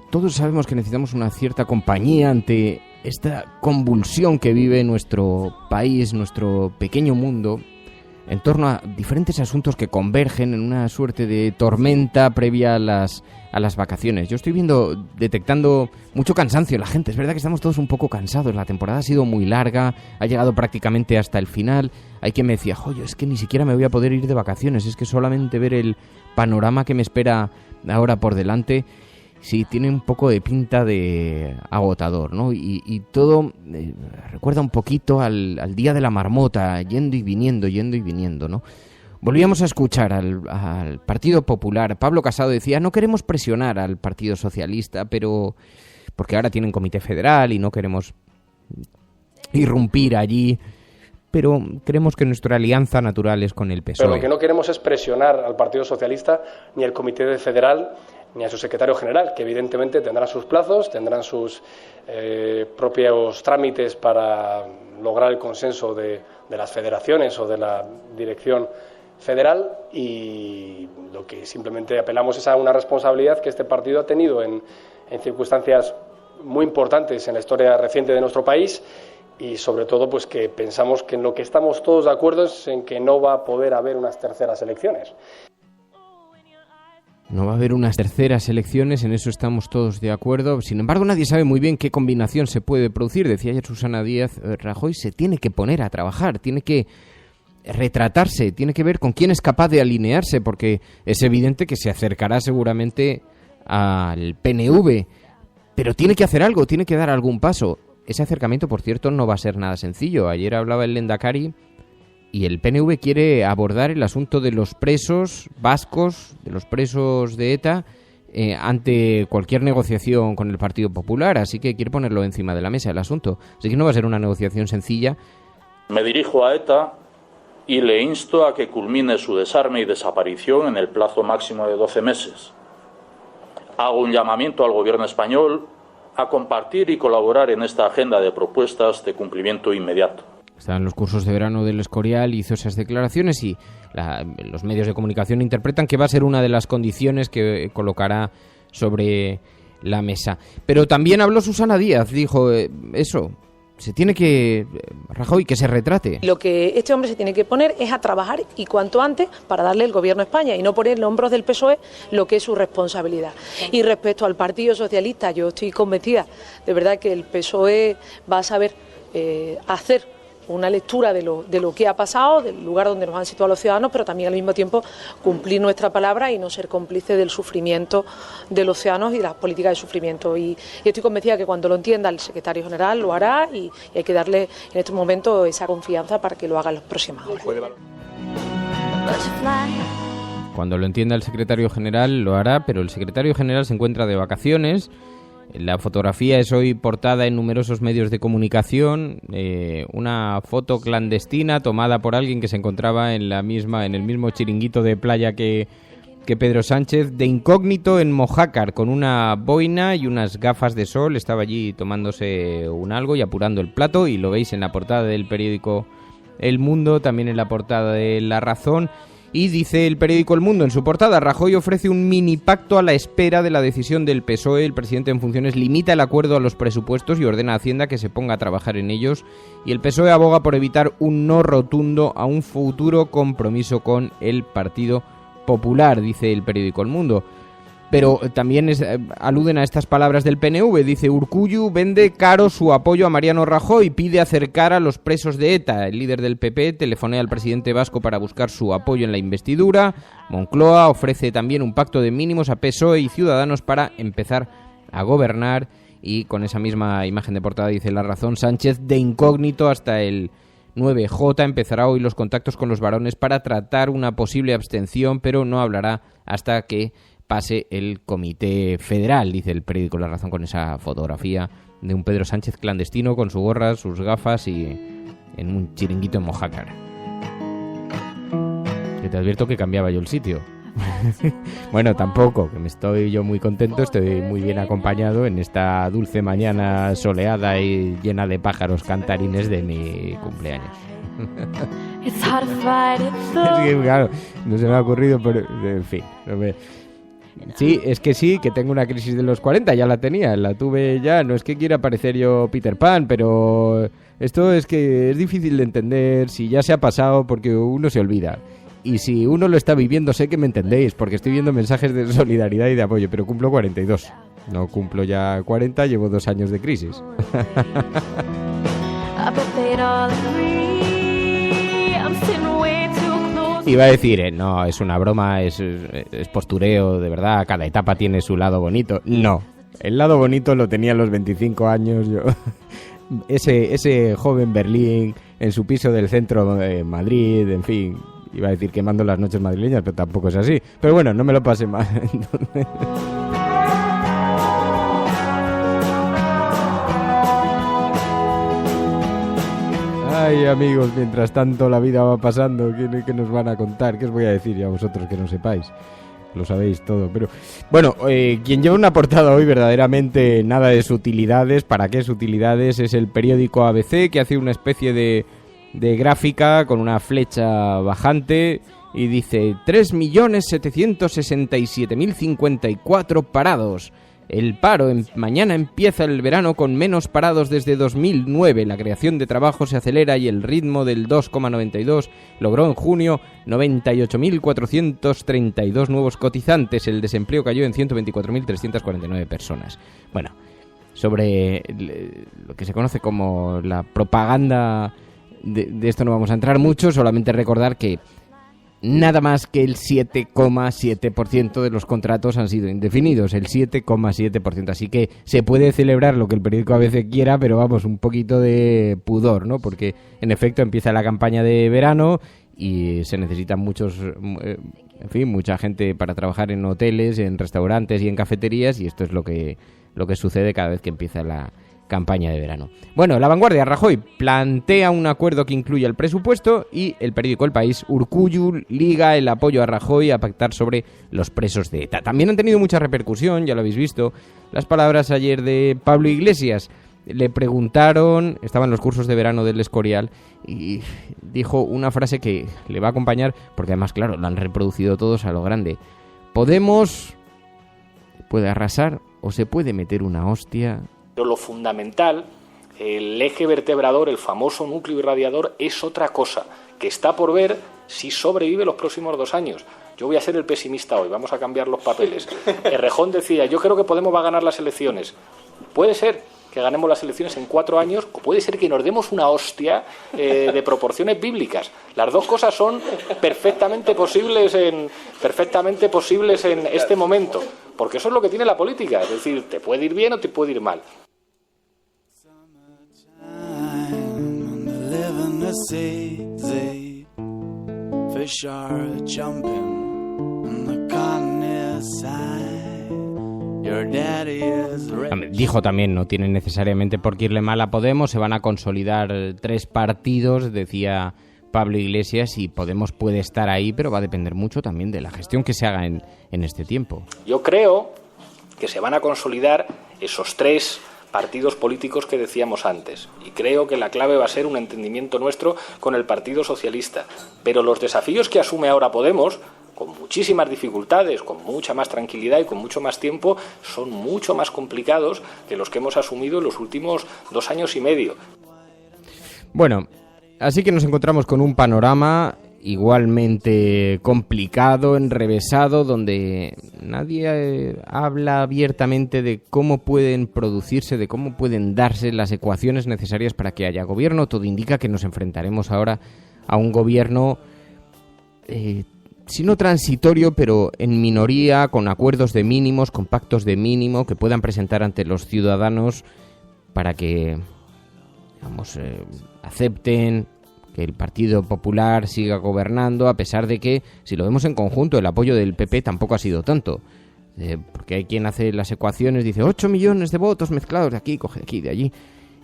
todos sabemos que necesitamos una cierta compañía ante esta convulsión que vive nuestro país, nuestro pequeño mundo, en torno a diferentes asuntos que convergen en una suerte de tormenta previa a las vacaciones. Yo estoy detectando mucho cansancio en la gente. Es verdad que estamos todos un poco cansados. La temporada ha sido muy larga, ha llegado prácticamente hasta el final. Hay quien me decía, joder, es que ni siquiera me voy a poder ir de vacaciones, es que solamente ver el panorama que me espera ahora por delante, sí, tiene un poco de pinta de agotador, ¿no? Y todo recuerda un poquito al día de la marmota, yendo y viniendo, ¿no? Volvíamos a escuchar al Partido Popular. Pablo Casado decía, no queremos presionar al Partido Socialista, pero porque ahora tienen comité federal y no queremos irrumpir allí, pero creemos que nuestra alianza natural es con el PSOE. Pero lo que no queremos es presionar al Partido Socialista ni al comité federal ni a su secretario general, que evidentemente tendrán sus plazos, tendrán sus propios trámites para lograr el consenso de las federaciones o de la dirección federal, y lo que simplemente apelamos es a una responsabilidad que este partido ha tenido en circunstancias muy importantes en la historia reciente de nuestro país, y sobre todo pues que pensamos que en lo que estamos todos de acuerdo es en que no va a poder haber unas terceras elecciones. No va a haber unas terceras elecciones, en eso estamos todos de acuerdo. Sin embargo, nadie sabe muy bien qué combinación se puede producir. Decía ayer Susana Díaz, Rajoy se tiene que poner a trabajar, tiene que retratarse, tiene que ver con quién es capaz de alinearse, porque es evidente que se acercará seguramente al PNV, pero tiene que hacer algo, tiene que dar algún paso. Ese acercamiento, por cierto, no va a ser nada sencillo. Ayer hablaba el Lehendakari y el PNV quiere abordar el asunto de los presos vascos, de los presos de ETA, ante cualquier negociación con el Partido Popular, así que quiere ponerlo encima de la mesa el asunto. Así que no va a ser una negociación sencilla. Me dirijo a ETA y le insto a que culmine su desarme y desaparición en el plazo máximo de 12 meses. Hago un llamamiento al Gobierno español a compartir y colaborar en esta agenda de propuestas de cumplimiento inmediato. Están los cursos de verano del Escorial, hizo esas declaraciones y los medios de comunicación interpretan que va a ser una de las condiciones que colocará sobre la mesa. Pero también habló Susana Díaz, dijo eso, se tiene que, Rajoy, que se retrate. Lo que este hombre se tiene que poner es a trabajar y cuanto antes para darle el gobierno a España y no poner en los hombros del PSOE lo que es su responsabilidad. Y respecto al Partido Socialista, yo estoy convencida de verdad que el PSOE va a saber hacer una lectura de lo que ha pasado, del lugar donde nos han situado los ciudadanos, pero también al mismo tiempo cumplir nuestra palabra y no ser cómplice del sufrimiento de los ciudadanos y de las políticas de sufrimiento. Y estoy convencida que cuando lo entienda el secretario general lo hará y hay que darle en este momento esa confianza para que lo haga en los próximos horas. Cuando lo entienda el secretario general lo hará, pero el secretario general se encuentra de vacaciones. La fotografía es hoy portada en numerosos medios de comunicación, una foto clandestina tomada por alguien que se encontraba en el mismo chiringuito de playa que Pedro Sánchez, de incógnito en Mojácar, con una boina y unas gafas de sol. Estaba allí tomándose un algo y apurando el plato, y lo veis en la portada del periódico El Mundo, también en la portada de La Razón. Y dice el periódico El Mundo en su portada: Rajoy ofrece un mini pacto a la espera de la decisión del PSOE. El presidente en funciones limita el acuerdo a los presupuestos y ordena a Hacienda que se ponga a trabajar en ellos. Y el PSOE aboga por evitar un no rotundo a un futuro compromiso con el Partido Popular, dice el periódico El Mundo. Pero también aluden a estas palabras del PNV. Dice: Urkullu vende caro su apoyo a Mariano Rajoy, pide acercar a los presos de ETA. El líder del PP telefonea al presidente vasco para buscar su apoyo en la investidura. Moncloa ofrece también un pacto de mínimos a PSOE y Ciudadanos para empezar a gobernar. Y con esa misma imagen de portada dice La Razón: Sánchez de incógnito hasta el 9J, empezará hoy los contactos con los varones para tratar una posible abstención, pero no hablará hasta que pase el Comité Federal, dice el periódico La Razón, con esa fotografía de un Pedro Sánchez clandestino con su gorra, sus gafas y en un chiringuito en Mojácar. Que te advierto que cambiaba yo el sitio. Bueno, tampoco, que me estoy yo muy contento, estoy muy bien acompañado en esta dulce mañana soleada y llena de pájaros cantarines de mi cumpleaños. Es que, claro, no se me ha ocurrido, pero en fin, sí, es que sí, que tengo una crisis de los 40, ya la tenía, la tuve ya, no es que quiera parecer yo Peter Pan, pero esto es que es difícil de entender si ya se ha pasado, porque uno se olvida. Y si uno lo está viviendo, sé que me entendéis, porque estoy viendo mensajes de solidaridad y de apoyo, pero cumplo 42, no cumplo ya 40, llevo 2 años de crisis. Iba a decir, no, es una broma, es postureo, de verdad, cada etapa tiene su lado bonito. No, el lado bonito lo tenía a los 25 años yo. Ese joven Berlín, en su piso del centro de Madrid, en fin, iba a decir quemando las noches madrileñas, pero tampoco es así. Pero bueno, no me lo pasé mal. Ay, amigos, mientras tanto la vida va pasando, ¿qué nos van a contar? ¿Qué os voy a decir a vosotros que no sepáis? Lo sabéis todo, pero... Bueno, quien lleva una portada hoy verdaderamente nada de sutilidades. ¿Para qué sutilidades? Es el periódico ABC, que hace una especie de gráfica con una flecha bajante y dice 3.767.054 parados. El paro, mañana empieza el verano con menos parados desde 2009. La creación de trabajo se acelera y el ritmo del 2,92 logró en junio 98.432 nuevos cotizantes. El desempleo cayó en 124.349 personas. Bueno, sobre lo que se conoce como la propaganda, de esto no vamos a entrar mucho, solamente recordar que nada más que el 7,7% de los contratos han sido indefinidos, el 7,7%. Así que se puede celebrar lo que el periódico ABC quiera, pero vamos, un poquito de pudor, ¿no? Porque en efecto empieza la campaña de verano y se necesitan mucha gente para trabajar en hoteles, en restaurantes y en cafeterías, y esto es lo que sucede cada vez que empieza campaña de verano. Bueno, La Vanguardia, Rajoy plantea un acuerdo que incluya el presupuesto y el periódico El País, Urkullu liga el apoyo a Rajoy a pactar sobre los presos de ETA. También han tenido mucha repercusión, ya lo habéis visto, las palabras ayer de Pablo Iglesias. Le preguntaron, estaba en los cursos de verano del Escorial, y dijo una frase que le va a acompañar, porque además, claro, la han reproducido todos a lo grande. Podemos puede arrasar o se puede meter una hostia. Pero lo fundamental, el eje vertebrador, el famoso núcleo irradiador, es otra cosa, que está por ver si sobrevive los próximos 2 años. Yo voy a ser el pesimista hoy, vamos a cambiar los papeles. Errejón decía, yo creo que Podemos va a ganar las elecciones. Puede ser que ganemos las elecciones en 4 años, o puede ser que nos demos una hostia de proporciones bíblicas. Las dos cosas son perfectamente posibles en este momento, porque eso es lo que tiene la política, es decir, te puede ir bien o te puede ir mal. Dijo también, no tiene necesariamente por qué irle mal a Podemos, se van a consolidar 3 partidos, decía Pablo Iglesias, y Podemos puede estar ahí, pero va a depender mucho también de la gestión que se haga en este tiempo. Yo creo que se van a consolidar esos 3 partidos políticos que decíamos antes, y creo que la clave va a ser un entendimiento nuestro con el Partido Socialista, pero los desafíos que asume ahora Podemos, con muchísimas dificultades, con mucha más tranquilidad y con mucho más tiempo, son mucho más complicados que los que hemos asumido en los últimos 2 años y medio. Bueno, así que nos encontramos con un panorama igualmente complicado, enrevesado, donde nadie habla abiertamente de cómo pueden producirse, de cómo pueden darse las ecuaciones necesarias para que haya gobierno. Todo indica que nos enfrentaremos ahora a un gobierno si no transitorio, pero en minoría, con acuerdos de mínimos, con pactos de mínimo que puedan presentar ante los ciudadanos para que, digamos, acepten que el Partido Popular siga gobernando, a pesar de que, si lo vemos en conjunto, el apoyo del PP tampoco ha sido tanto. Porque hay quien hace las ecuaciones, dice 8 millones de votos mezclados de aquí, coge de aquí, de allí.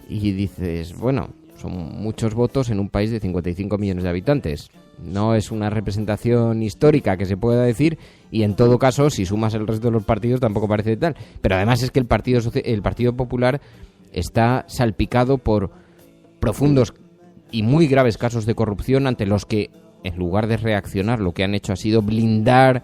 Y dices, bueno, son muchos votos en un país de 55 millones de habitantes. No es una representación histórica que se pueda decir, y en todo caso, si sumas el resto de los partidos, tampoco parece tal. Pero además es que el Partido Popular está salpicado por profundos y muy graves casos de corrupción, ante los que, en lugar de reaccionar, lo que han hecho ha sido blindar.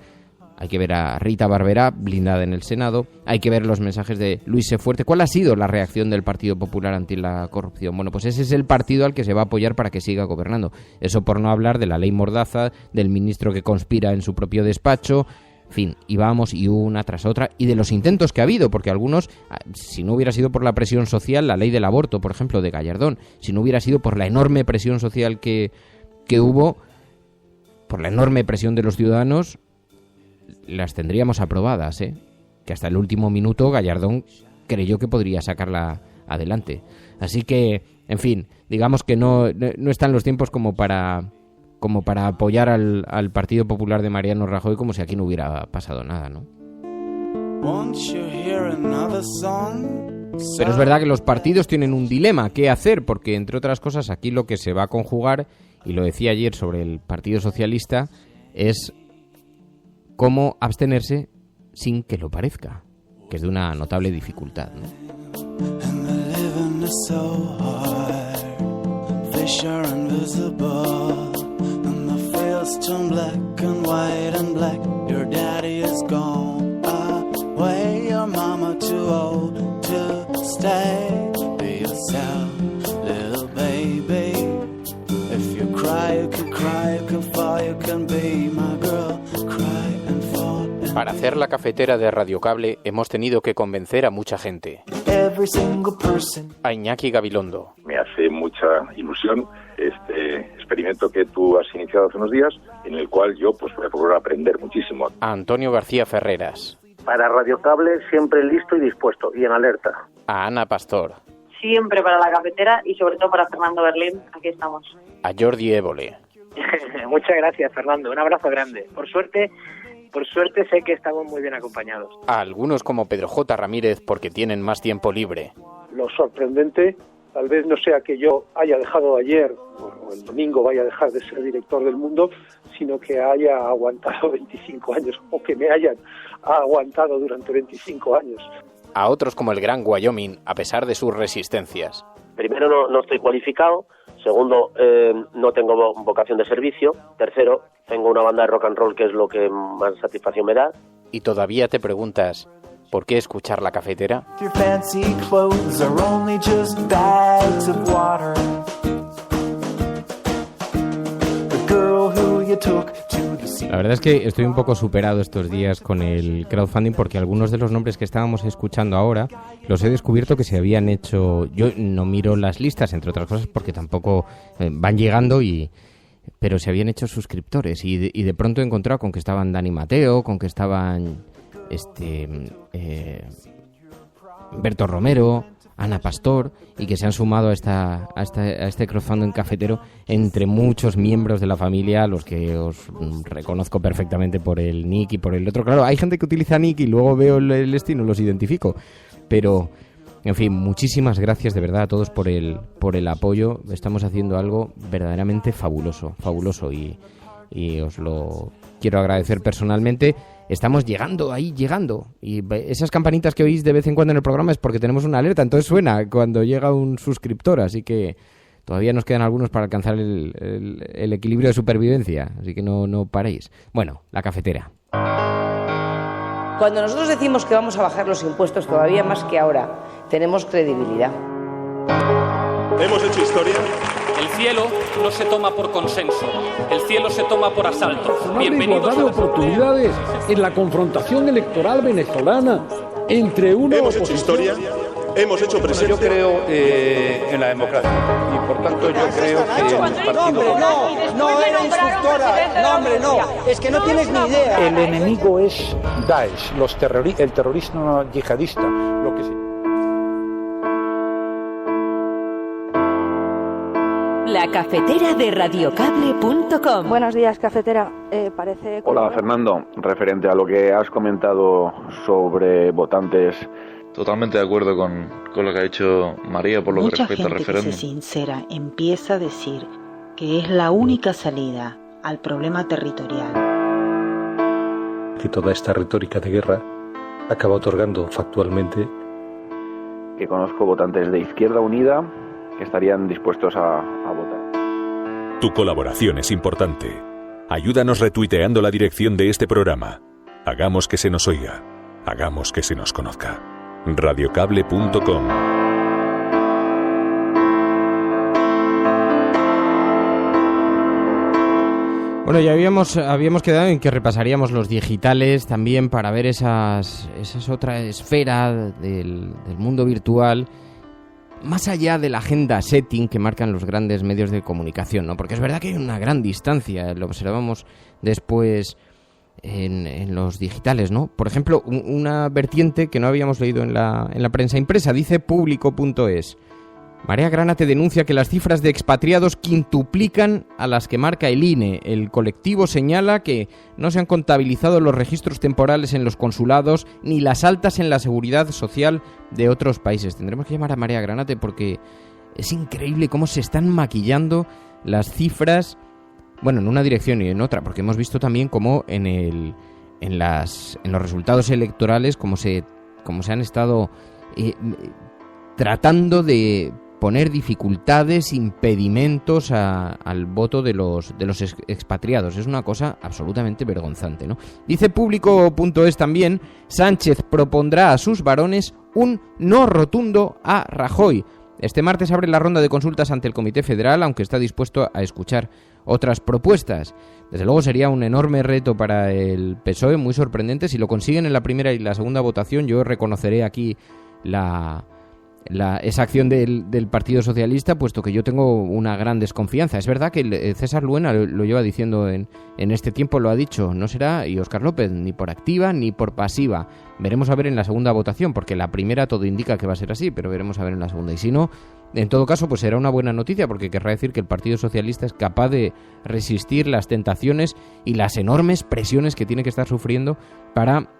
Hay que ver a Rita Barberá blindada en el Senado, hay que ver los mensajes de Luis Sefuerte. ¿Cuál ha sido la reacción del Partido Popular ante la corrupción? Bueno, pues ese es el partido al que se va a apoyar para que siga gobernando. Eso por no hablar de la ley Mordaza, del ministro que conspira en su propio despacho, en fin, y vamos, y una tras otra, y de los intentos que ha habido, porque algunos, si no hubiera sido por la presión social, la ley del aborto, por ejemplo, de Gallardón, si no hubiera sido por la enorme presión social que hubo, por la enorme presión de los ciudadanos, las tendríamos aprobadas, que hasta el último minuto Gallardón creyó que podría sacarla adelante. Así que, en fin, digamos que no están los tiempos como para apoyar al Partido Popular de Mariano Rajoy como si aquí no hubiera pasado nada, ¿no? Pero es verdad que los partidos tienen un dilema, ¿qué hacer? Porque, entre otras cosas, aquí lo que se va a conjugar, y lo decía ayer sobre el Partido Socialista, es cómo abstenerse sin que lo parezca, que es de una notable dificultad, ¿no? Para hacer la cafetera de Radio Cable hemos tenido que convencer a mucha gente. A Iñaki Gabilondo. Me hace mucha ilusión este experimento que tú has iniciado hace unos días, en el cual yo voy a procurar aprender muchísimo. A Antonio García Ferreras. Para Radio Cable siempre listo y dispuesto, y en alerta. A Ana Pastor. Siempre para la cafetera y sobre todo para Fernando Berlín, aquí estamos. A Jordi Évole. Muchas gracias, Fernando, un abrazo grande. Por suerte sé que estamos muy bien acompañados. A algunos como Pedro J. Ramírez porque tienen más tiempo libre. Lo sorprendente tal vez no sea que yo haya dejado ayer o el domingo vaya a dejar de ser director del Mundo, sino que haya aguantado 25 años o que me hayan aguantado durante 25 años. A otros como el Gran Wyoming, a pesar de sus resistencias. Primero, no estoy cualificado. Segundo, no tengo vocación de servicio. Tercero, tengo una banda de rock and roll que es lo que más satisfacción me da. Y todavía te preguntas, ¿por qué escuchar La Cafetera? La verdad es que estoy un poco superado estos días con el crowdfunding porque algunos de los nombres que estábamos escuchando ahora los he descubierto que se habían hecho. Yo no miro las listas, entre otras cosas, porque tampoco van llegando pero se habían hecho suscriptores y de pronto he encontrado con que estaban Dani Mateo, con que estaban Berto Romero, Ana Pastor, y que se han sumado a este crowdfunding cafetero entre muchos miembros de la familia, a los que os reconozco perfectamente por el nick y por el otro. Claro, hay gente que utiliza nick y luego veo el estilo, los identifico, pero en fin, muchísimas gracias de verdad a todos por el apoyo. Estamos haciendo algo verdaderamente fabuloso y os lo quiero agradecer personalmente. Estamos llegando. Y esas campanitas que oís de vez en cuando en el programa es porque tenemos una alerta, entonces suena cuando llega un suscriptor, así que todavía nos quedan algunos para alcanzar el equilibrio de supervivencia, así que no paréis. Bueno, La Cafetera. Cuando nosotros decimos que vamos a bajar los impuestos todavía más que ahora, tenemos credibilidad. Hemos hecho historia. El cielo no se toma por consenso, el cielo se toma por asalto. Bienvenidos a las oportunidades en la confrontación electoral venezolana entre uno hemos hecho historia, hemos hecho presente. Yo creo en la democracia y por tanto yo creo que el partido... No era instructora, no hombre, no, es que no tienes ni idea. El enemigo es Daesh, el terrorismo yihadista, lo que sí. La cafetera de radiocable.com. Buenos días, cafetera. Parece... Hola, Fernando. Referente a lo que has comentado sobre votantes... Totalmente de acuerdo con lo que ha dicho María por lo que respecta al referéndum. Mucha gente que se sincera empieza a decir que es la única salida al problema territorial. Que toda esta retórica de guerra acaba otorgando factualmente... Que conozco votantes de Izquierda Unida... que estarían dispuestos a votar. Tu colaboración es importante. Ayúdanos retuiteando la dirección de este programa. Hagamos que se nos oiga. Hagamos que se nos conozca. Radiocable.com. Bueno, ya habíamos quedado en que repasaríamos los digitales también para ver esas otra esfera del mundo virtual, más allá de la agenda setting que marcan los grandes medios de comunicación, ¿no? Porque es verdad que hay una gran distancia, lo observamos después en los digitales, ¿no? Por ejemplo, una vertiente que no habíamos leído en la prensa impresa, dice Público.es. Marea Granate denuncia que las cifras de expatriados quintuplican a las que marca el INE. El colectivo señala que no se han contabilizado los registros temporales en los consulados ni las altas en la seguridad social de otros países. Tendremos que llamar a Marea Granate porque es increíble cómo se están maquillando las cifras, bueno, en una dirección y en otra, porque hemos visto también cómo en los resultados electorales cómo se han estado tratando de poner dificultades, impedimentos al voto de los expatriados. Es una cosa absolutamente vergonzante, ¿no? Dice Público.es también, Sánchez propondrá a sus varones un no rotundo a Rajoy. Este martes abre la ronda de consultas ante el Comité Federal, aunque está dispuesto a escuchar otras propuestas. Desde luego sería un enorme reto para el PSOE, muy sorprendente. Si lo consiguen en la primera y la segunda votación, yo reconoceré aquí esa acción del Partido Socialista, puesto que yo tengo una gran desconfianza. Es verdad que César Luena lo lleva diciendo en este tiempo, lo ha dicho, no será, y Óscar López, ni por activa ni por pasiva. Veremos a ver en la segunda votación, porque la primera todo indica que va a ser así, pero veremos a ver en la segunda. Y si no, en todo caso, pues será una buena noticia, porque querrá decir que el Partido Socialista es capaz de resistir las tentaciones y las enormes presiones que tiene que estar sufriendo para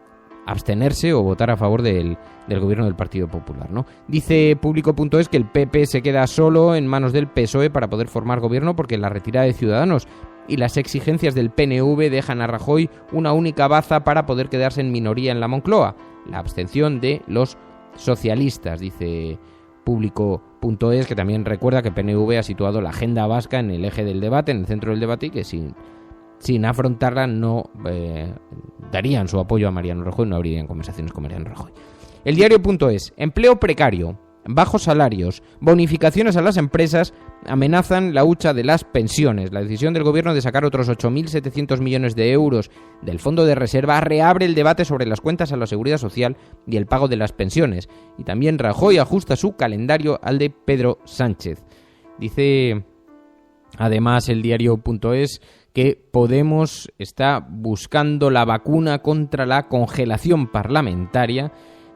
abstenerse o votar a favor del gobierno del Partido Popular, ¿no? Dice Público.es que el PP se queda solo en manos del PSOE para poder formar gobierno porque la retirada de Ciudadanos y las exigencias del PNV dejan a Rajoy una única baza para poder quedarse en minoría en la Moncloa, la abstención de los socialistas, dice Público.es, que también recuerda que PNV ha situado la agenda vasca en el eje del debate, en el centro del debate, y que sin afrontarla no darían su apoyo a Mariano Rajoy, no abrirían conversaciones con Mariano Rajoy. El Diario.es, empleo precario, bajos salarios, bonificaciones a las empresas amenazan la hucha de las pensiones. La decisión del gobierno de sacar otros 8.700 millones de euros del fondo de reserva reabre el debate sobre las cuentas a la seguridad social y el pago de las pensiones. Y también Rajoy ajusta su calendario al de Pedro Sánchez. Dice además el Diario.es que Podemos está buscando la vacuna contra la congelación parlamentaria.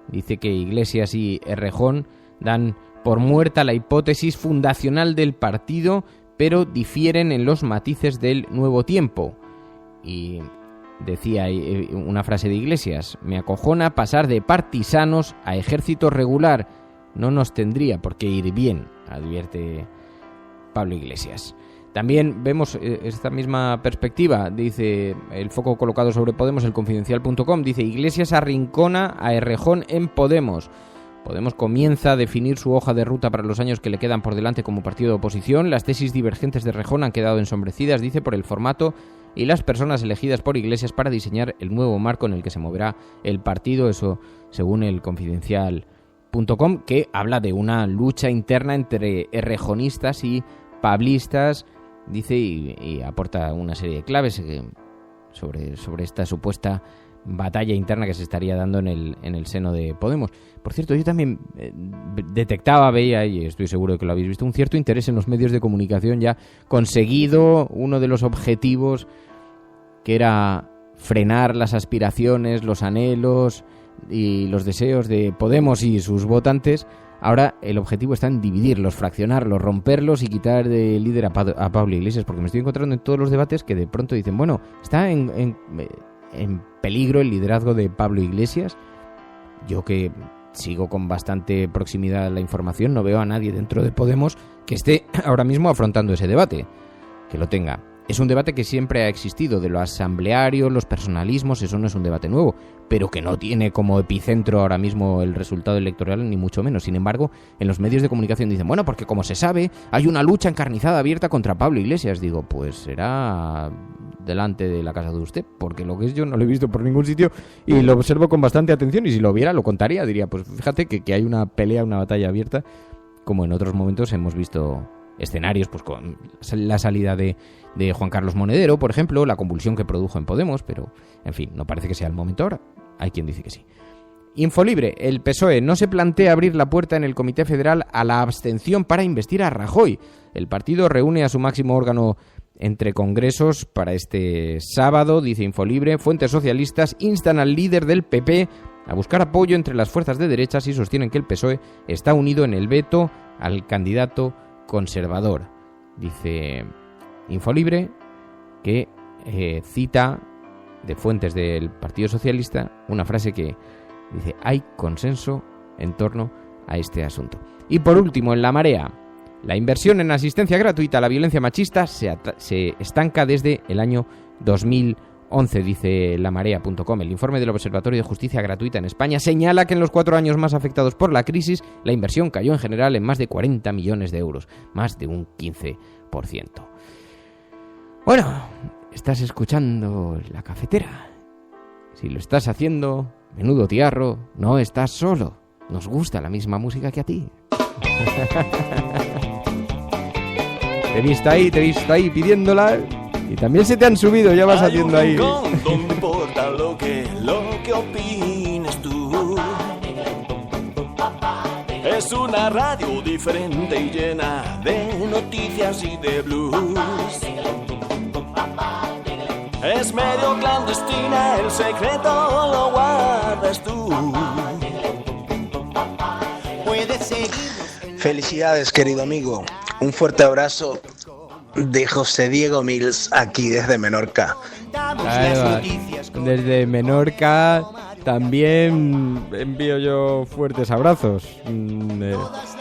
Dice que Iglesias y Errejón dan por muerta la hipótesis fundacional del partido, pero difieren en los matices del nuevo tiempo. Y decía una frase de Iglesias: me acojona pasar de partisanos a ejército regular. No nos tendría por qué ir bien, advierte Pablo Iglesias. También vemos esta misma perspectiva, dice el foco colocado sobre Podemos, el Confidencial.com, dice Iglesias arrincona a Errejón en Podemos. Podemos comienza a definir su hoja de ruta para los años que le quedan por delante como partido de oposición. Las tesis divergentes de Errejón han quedado ensombrecidas, dice, por el formato y las personas elegidas por Iglesias para diseñar el nuevo marco en el que se moverá el partido. Eso según el Confidencial.com, que habla de una lucha interna entre errejonistas y pablistas, dice, y aporta una serie de claves sobre esta supuesta batalla interna que se estaría dando en el seno de Podemos. Por cierto, yo también veía, y estoy seguro de que lo habéis visto, un cierto interés en los medios de comunicación ya conseguido uno de los objetivos, que era frenar las aspiraciones, los anhelos y los deseos de Podemos y sus votantes. Ahora el objetivo está en dividirlos, fraccionarlos, romperlos y quitar de líder a Pablo Iglesias, porque me estoy encontrando en todos los debates que de pronto dicen, bueno, está en peligro el liderazgo de Pablo Iglesias. Yo, que sigo con bastante proximidad la información, no veo a nadie dentro de Podemos que esté ahora mismo afrontando ese debate, que lo tenga. Es un debate que siempre ha existido, de lo asambleario, los personalismos, eso no es un debate nuevo, pero que no tiene como epicentro ahora mismo el resultado electoral, ni mucho menos. Sin embargo, en los medios de comunicación dicen, bueno, porque como se sabe, hay una lucha encarnizada abierta contra Pablo Iglesias. Digo, pues será delante de la casa de usted, porque lo que es yo no lo he visto por ningún sitio y lo observo con bastante atención, y si lo viera lo contaría, diría, pues fíjate que hay una pelea, una batalla abierta, como en otros momentos hemos visto escenarios, pues con la salida de Juan Carlos Monedero, por ejemplo, la convulsión que produjo en Podemos, pero en fin, no parece que sea el momento ahora. Hay quien dice que sí. Infolibre, el PSOE no se plantea abrir la puerta en el Comité Federal a la abstención para investir a Rajoy. El partido reúne a su máximo órgano entre congresos para este sábado, dice Infolibre. Fuentes socialistas instan al líder del PP a buscar apoyo entre las fuerzas de derechas y sostienen que el PSOE está unido en el veto al candidato conservador. Dice Infolibre que cita de fuentes del Partido Socialista una frase que dice: hay consenso en torno a este asunto. Y por último, en La Marea, la inversión en asistencia gratuita a la violencia machista se estanca desde el año 2011, dice lamarea.com. El informe del Observatorio de Justicia Gratuita en España señala que en los 4 años más afectados por la crisis, la inversión cayó en general en más de 40 millones de euros, más de un 15%. Bueno, estás escuchando La Cafetera. Si lo estás haciendo, menudo tiarro, no estás solo. Nos gusta la misma música que a ti. Te he visto ahí pidiéndola. Y también se te han subido, ya vas haciendo ahí. No importa lo que opines tú. Es una radio diferente y llena de noticias y de blues. Es medio clandestina, el secreto lo guardas tú. Puedes seguir. Felicidades, querido amigo. Un fuerte abrazo de José Diego Mills, aquí desde Menorca. Claro, desde Menorca, También envío yo fuertes abrazos.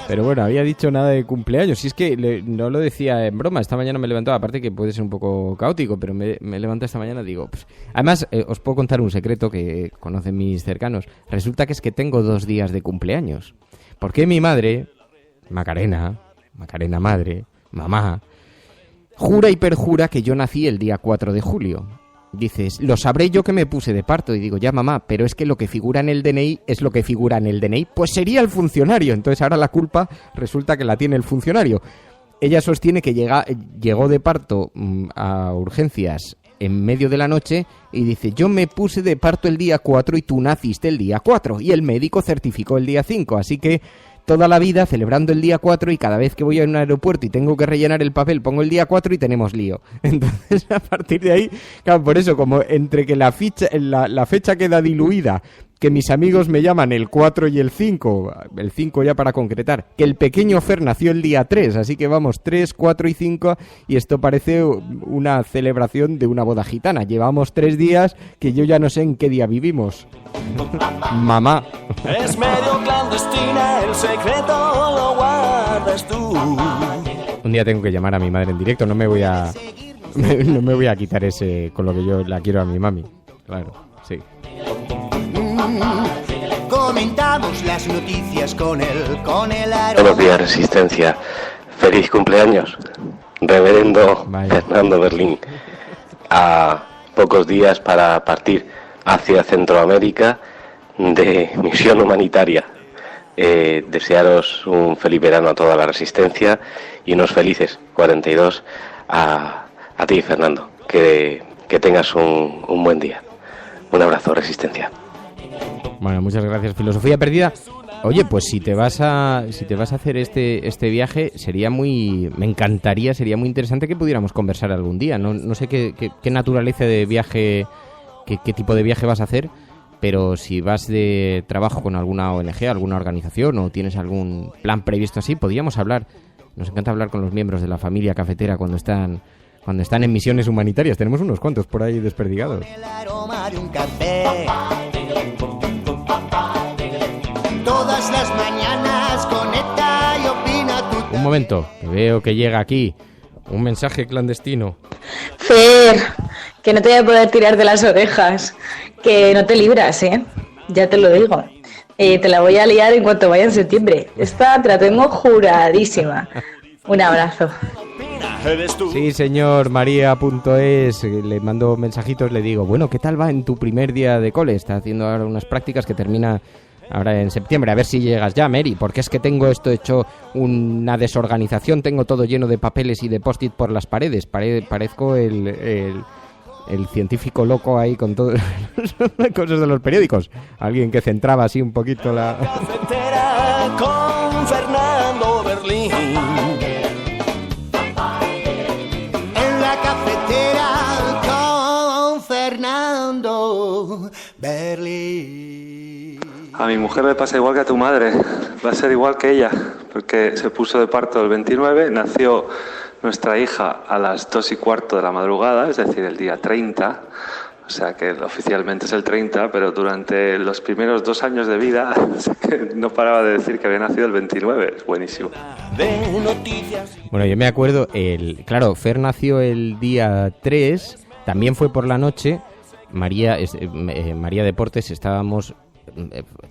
Pero bueno, había dicho nada de cumpleaños. Si es que no lo decía en broma. Esta mañana me he levantado, aparte que puede ser un poco caótico, pero me he levantado esta mañana, digo... Pues, además, os puedo contar un secreto que conocen mis cercanos. Resulta que es que tengo 2 días de cumpleaños. Porque mi madre, Macarena madre, mamá, jura y perjura que yo nací el día 4 de julio. Dices, lo sabré yo que me puse de parto. Y digo, ya mamá, pero es que lo que figura en el DNI es lo que figura en el DNI. Pues sería el funcionario. Entonces ahora la culpa resulta que la tiene el funcionario. Ella sostiene que llegó de parto a urgencias en medio de la noche y dice, yo me puse de parto el día 4 y tú naciste el día 4. Y el médico certificó el día 5. Así que toda la vida celebrando el día 4 y cada vez que voy a un aeropuerto y tengo que rellenar el papel pongo el día 4 y tenemos lío. Entonces a partir de ahí, claro, por eso como entre que la fecha queda diluida, que mis amigos me llaman el 4 y el 5 ya para concretar, que el pequeño Fer nació el día 3, así que vamos 3, 4 y 5 y esto parece una celebración de una boda gitana. Llevamos 3 días que yo ya no sé en qué día vivimos. Mamá. Es medio clandestina, el secreto lo guardas tú. Un día tengo que llamar a mi madre en directo, no me voy a quitar ese con lo que yo la quiero a mi mami. Claro, sí. Comentamos las noticias con el Buenos días, Resistencia. Feliz cumpleaños, reverendo Fernando Berlín. A pocos días para partir hacia Centroamérica de misión humanitaria. Desearos un feliz verano a toda la Resistencia y unos felices 42 a ti, Fernando. Que tengas un buen día. Un abrazo, Resistencia. Bueno, muchas gracias, Filosofía Perdida. Oye, pues si te vas a hacer este viaje, me encantaría, sería muy interesante que pudiéramos conversar algún día. No sé qué naturaleza de viaje, qué tipo de viaje vas a hacer, pero si vas de trabajo con alguna ONG, alguna organización o tienes algún plan previsto así, podríamos hablar. Nos encanta hablar con los miembros de la familia cafetera cuando están en misiones humanitarias. Tenemos unos cuantos por ahí desperdigados. Todas las mañanas conecta y opina tu... Un momento, que veo que llega aquí un mensaje clandestino. Fer, que no te voy a poder tirar de las orejas, que no te libras, ya te lo digo. Te la voy a liar en cuanto vaya en septiembre. Esta te la tengo juradísima. Un abrazo. Sí, señor, María.es, le mando mensajitos, le digo, bueno, ¿qué tal va en tu primer día de cole? Está haciendo ahora unas prácticas que termina ahora en septiembre, a ver si llegas ya, Mary, porque es que tengo esto hecho una desorganización, tengo todo lleno de papeles y de post-it por las paredes, parezco el científico loco ahí con todas las cosas de los periódicos, alguien que centraba así un poquito la... Cafetera con Fernando Berlín. En la cafetera con Fernando Berlín. A mi mujer le pasa igual que a tu madre, va a ser igual que ella, porque se puso de parto el 29, nació nuestra hija a las 2:15 de la madrugada, es decir, el día 30, o sea que oficialmente es el 30, pero durante los primeros 2 años de vida no paraba de decir que había nacido el 29, es buenísimo. Bueno, yo me acuerdo, claro, Fer nació el día 3, también fue por la noche, María Deportes,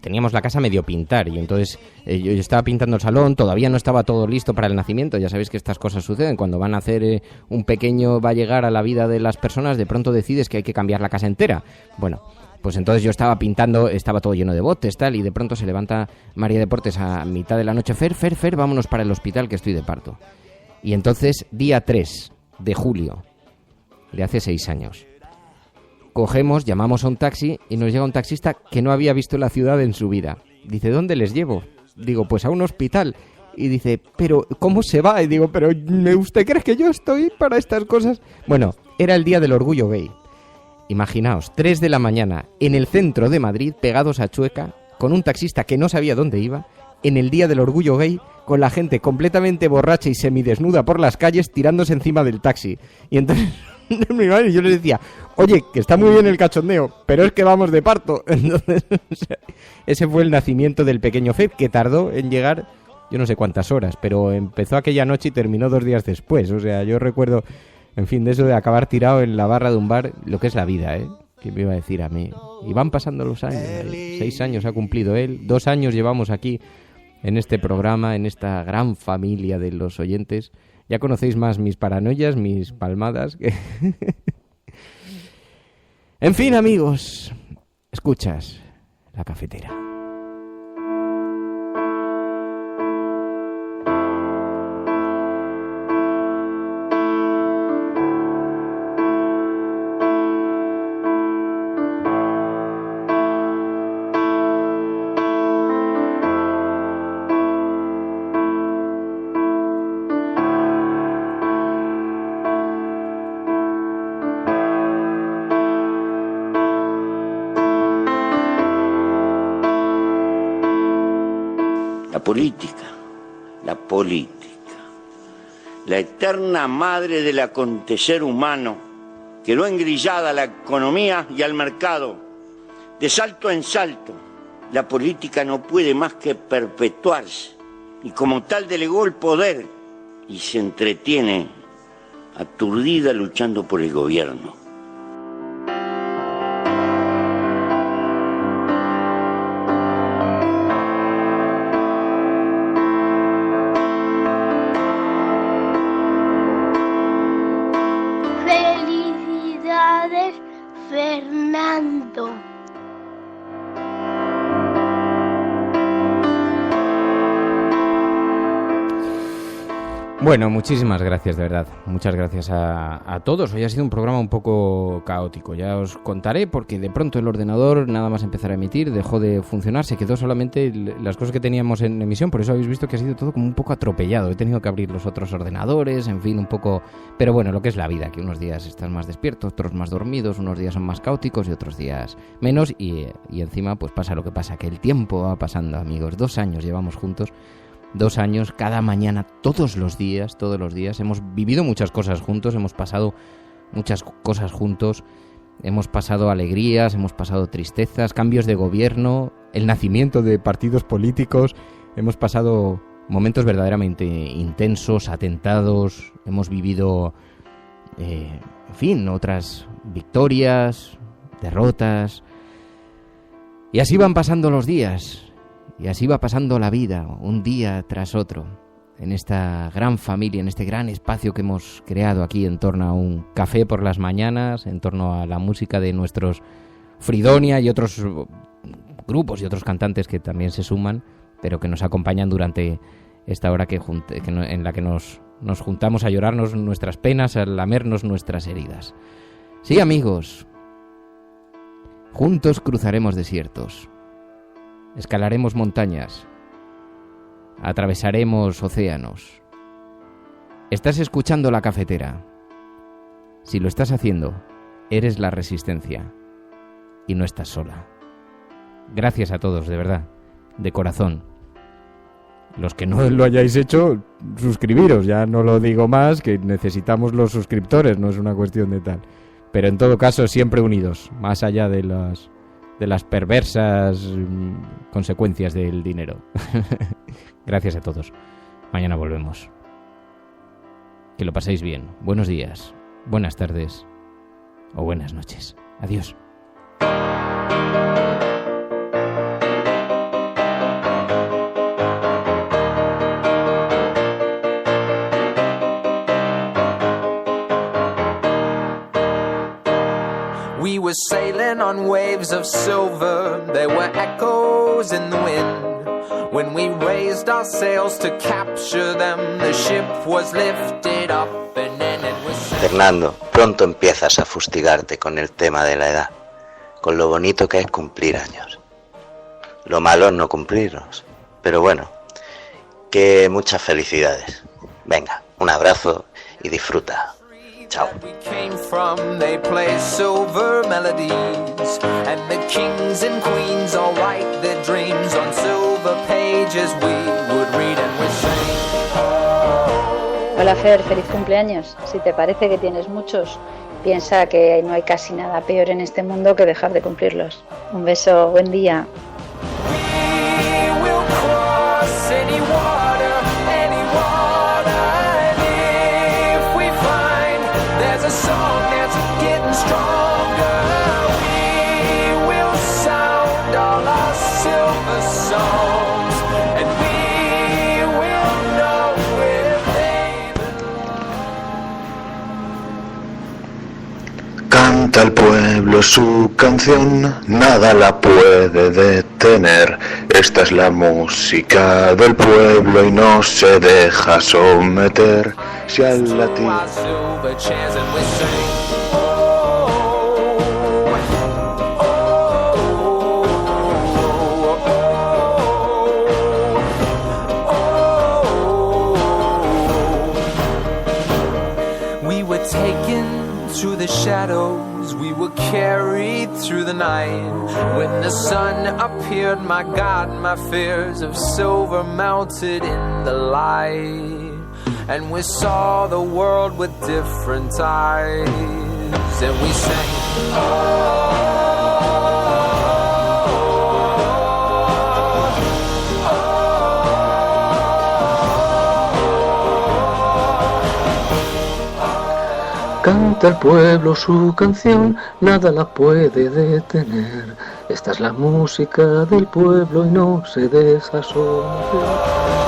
teníamos la casa medio pintar y entonces yo estaba pintando el salón, todavía no estaba todo listo para el nacimiento, ya sabéis que estas cosas suceden, cuando van a hacer un pequeño, va a llegar a la vida de las personas, de pronto decides que hay que cambiar la casa entera. Bueno, pues entonces yo estaba pintando, estaba todo lleno de botes, tal, y de pronto se levanta María Deportes a mitad de la noche, Fer, vámonos para el hospital que estoy de parto. Y entonces, día 3 de julio, de hace 6 años, cogemos, llamamos a un taxi y nos llega un taxista que no había visto la ciudad en su vida. Dice, ¿dónde les llevo? Digo, pues a un hospital. Y dice, pero ¿cómo se va? Y digo, pero ¿usted cree que yo estoy para estas cosas? Bueno, era el día del orgullo gay. Imaginaos, 3 de la mañana, en el centro de Madrid, pegados a Chueca, con un taxista que no sabía dónde iba, en el día del orgullo gay, con la gente completamente borracha y semidesnuda por las calles tirándose encima del taxi. Y entonces mi madre, y yo les decía, oye, que está muy bien el cachondeo, pero es que vamos de parto. Entonces, o sea, ese fue el nacimiento del pequeño Fed, que tardó en llegar, yo no sé cuántas horas, pero empezó aquella noche y terminó 2 días después. O sea, yo recuerdo, en fin, de eso de acabar tirado en la barra de un bar, lo que es la vida, ¿eh? ¿Qué me iba a decir a mí? Y van pasando los años, 6 años ha cumplido él, 2 años llevamos aquí en este programa, en esta gran familia de los oyentes. Ya conocéis más mis paranoias, mis palmadas. En fin, amigos, escuchas La Cafetera. La política, la eterna madre del acontecer humano, quedó engrillada a la economía y al mercado. De salto en salto, la política no puede más que perpetuarse, y como tal delegó el poder y se entretiene aturdida luchando por el gobierno. Fernando. Bueno, muchísimas gracias, de verdad. Muchas gracias a todos. Hoy ha sido un programa un poco caótico. Ya os contaré porque de pronto el ordenador, nada más empezar a emitir, dejó de funcionar. Se quedó solamente las cosas que teníamos en emisión. Por eso habéis visto que ha sido todo como un poco atropellado. He tenido que abrir los otros ordenadores, en fin, un poco... Pero bueno, lo que es la vida, que unos días están más despiertos, otros más dormidos, unos días son más caóticos y otros días menos. Y encima pues pasa lo que pasa, que el tiempo va pasando, amigos. 2 años llevamos juntos. 2 años, cada mañana, todos los días, hemos vivido muchas cosas juntos, hemos pasado muchas cosas juntos, hemos pasado alegrías, hemos pasado tristezas, cambios de gobierno, el nacimiento de partidos políticos, hemos pasado momentos verdaderamente intensos, atentados, hemos vivido, en fin, otras victorias, derrotas, y así van pasando los días. Y así va pasando la vida, un día tras otro, en esta gran familia, en este gran espacio que hemos creado aquí en torno a un café por las mañanas, en torno a la música de nuestros Fridonia y otros grupos y otros cantantes que también se suman, pero que nos acompañan durante esta hora en la que nos juntamos a llorarnos nuestras penas, a lamernos nuestras heridas. Sí, amigos, juntos cruzaremos desiertos. Escalaremos montañas, atravesaremos océanos. Estás escuchando La Cafetera. Si lo estás haciendo, eres la resistencia y no estás sola. Gracias a todos, de verdad, de corazón. Los que no lo hayáis hecho, suscribiros, ya no lo digo más, que necesitamos los suscriptores, no es una cuestión de tal. Pero en todo caso, siempre unidos, más allá de las perversas consecuencias del dinero. Gracias a todos. Mañana volvemos. Que lo paséis bien. Buenos días, buenas tardes o buenas noches. Adiós. We were sailing on waves of silver, there were echoes in the wind. When we raised our sails to capture them, the ship was lifted up and then it was... Fernando, pronto empiezas a fustigarte con el tema de la edad, con lo bonito que es cumplir años. Lo malo es no cumplirlos, pero bueno, que muchas felicidades. Venga, un abrazo y disfruta. Chao. We came from, they play silver melodies, and the kings and queens all write their dreams on silver pages we would read and we sing. Hola Fer, feliz cumpleaños. Si te parece que tienes muchos, piensa que no hay casi nada peor en este mundo que dejar de cumplirlos. Un beso, buen día. Canta el pueblo su canción, nada la puede detener. Esta es la música del pueblo y no se deja someter. Si al latir through the shadows, we were carried through the night. When the sun appeared, my God, my fears of silver melted in the light. And we saw the world with different eyes. And we sang, oh. Canta el pueblo su canción, nada la puede detener. Esta es la música del pueblo y no se deja someter.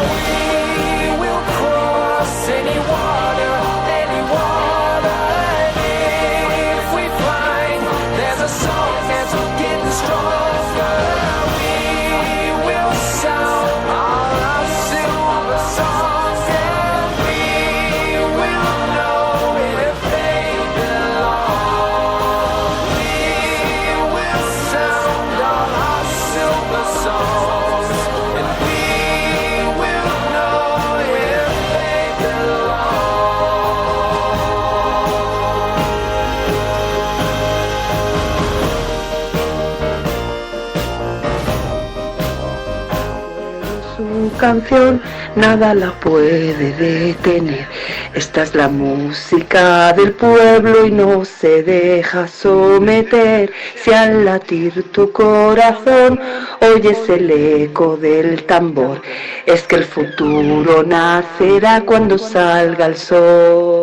Canción, nada la puede detener. Esta es la música del pueblo y no se deja someter. Si al latir tu corazón oyes el eco del tambor, es que el futuro nacerá cuando salga el sol.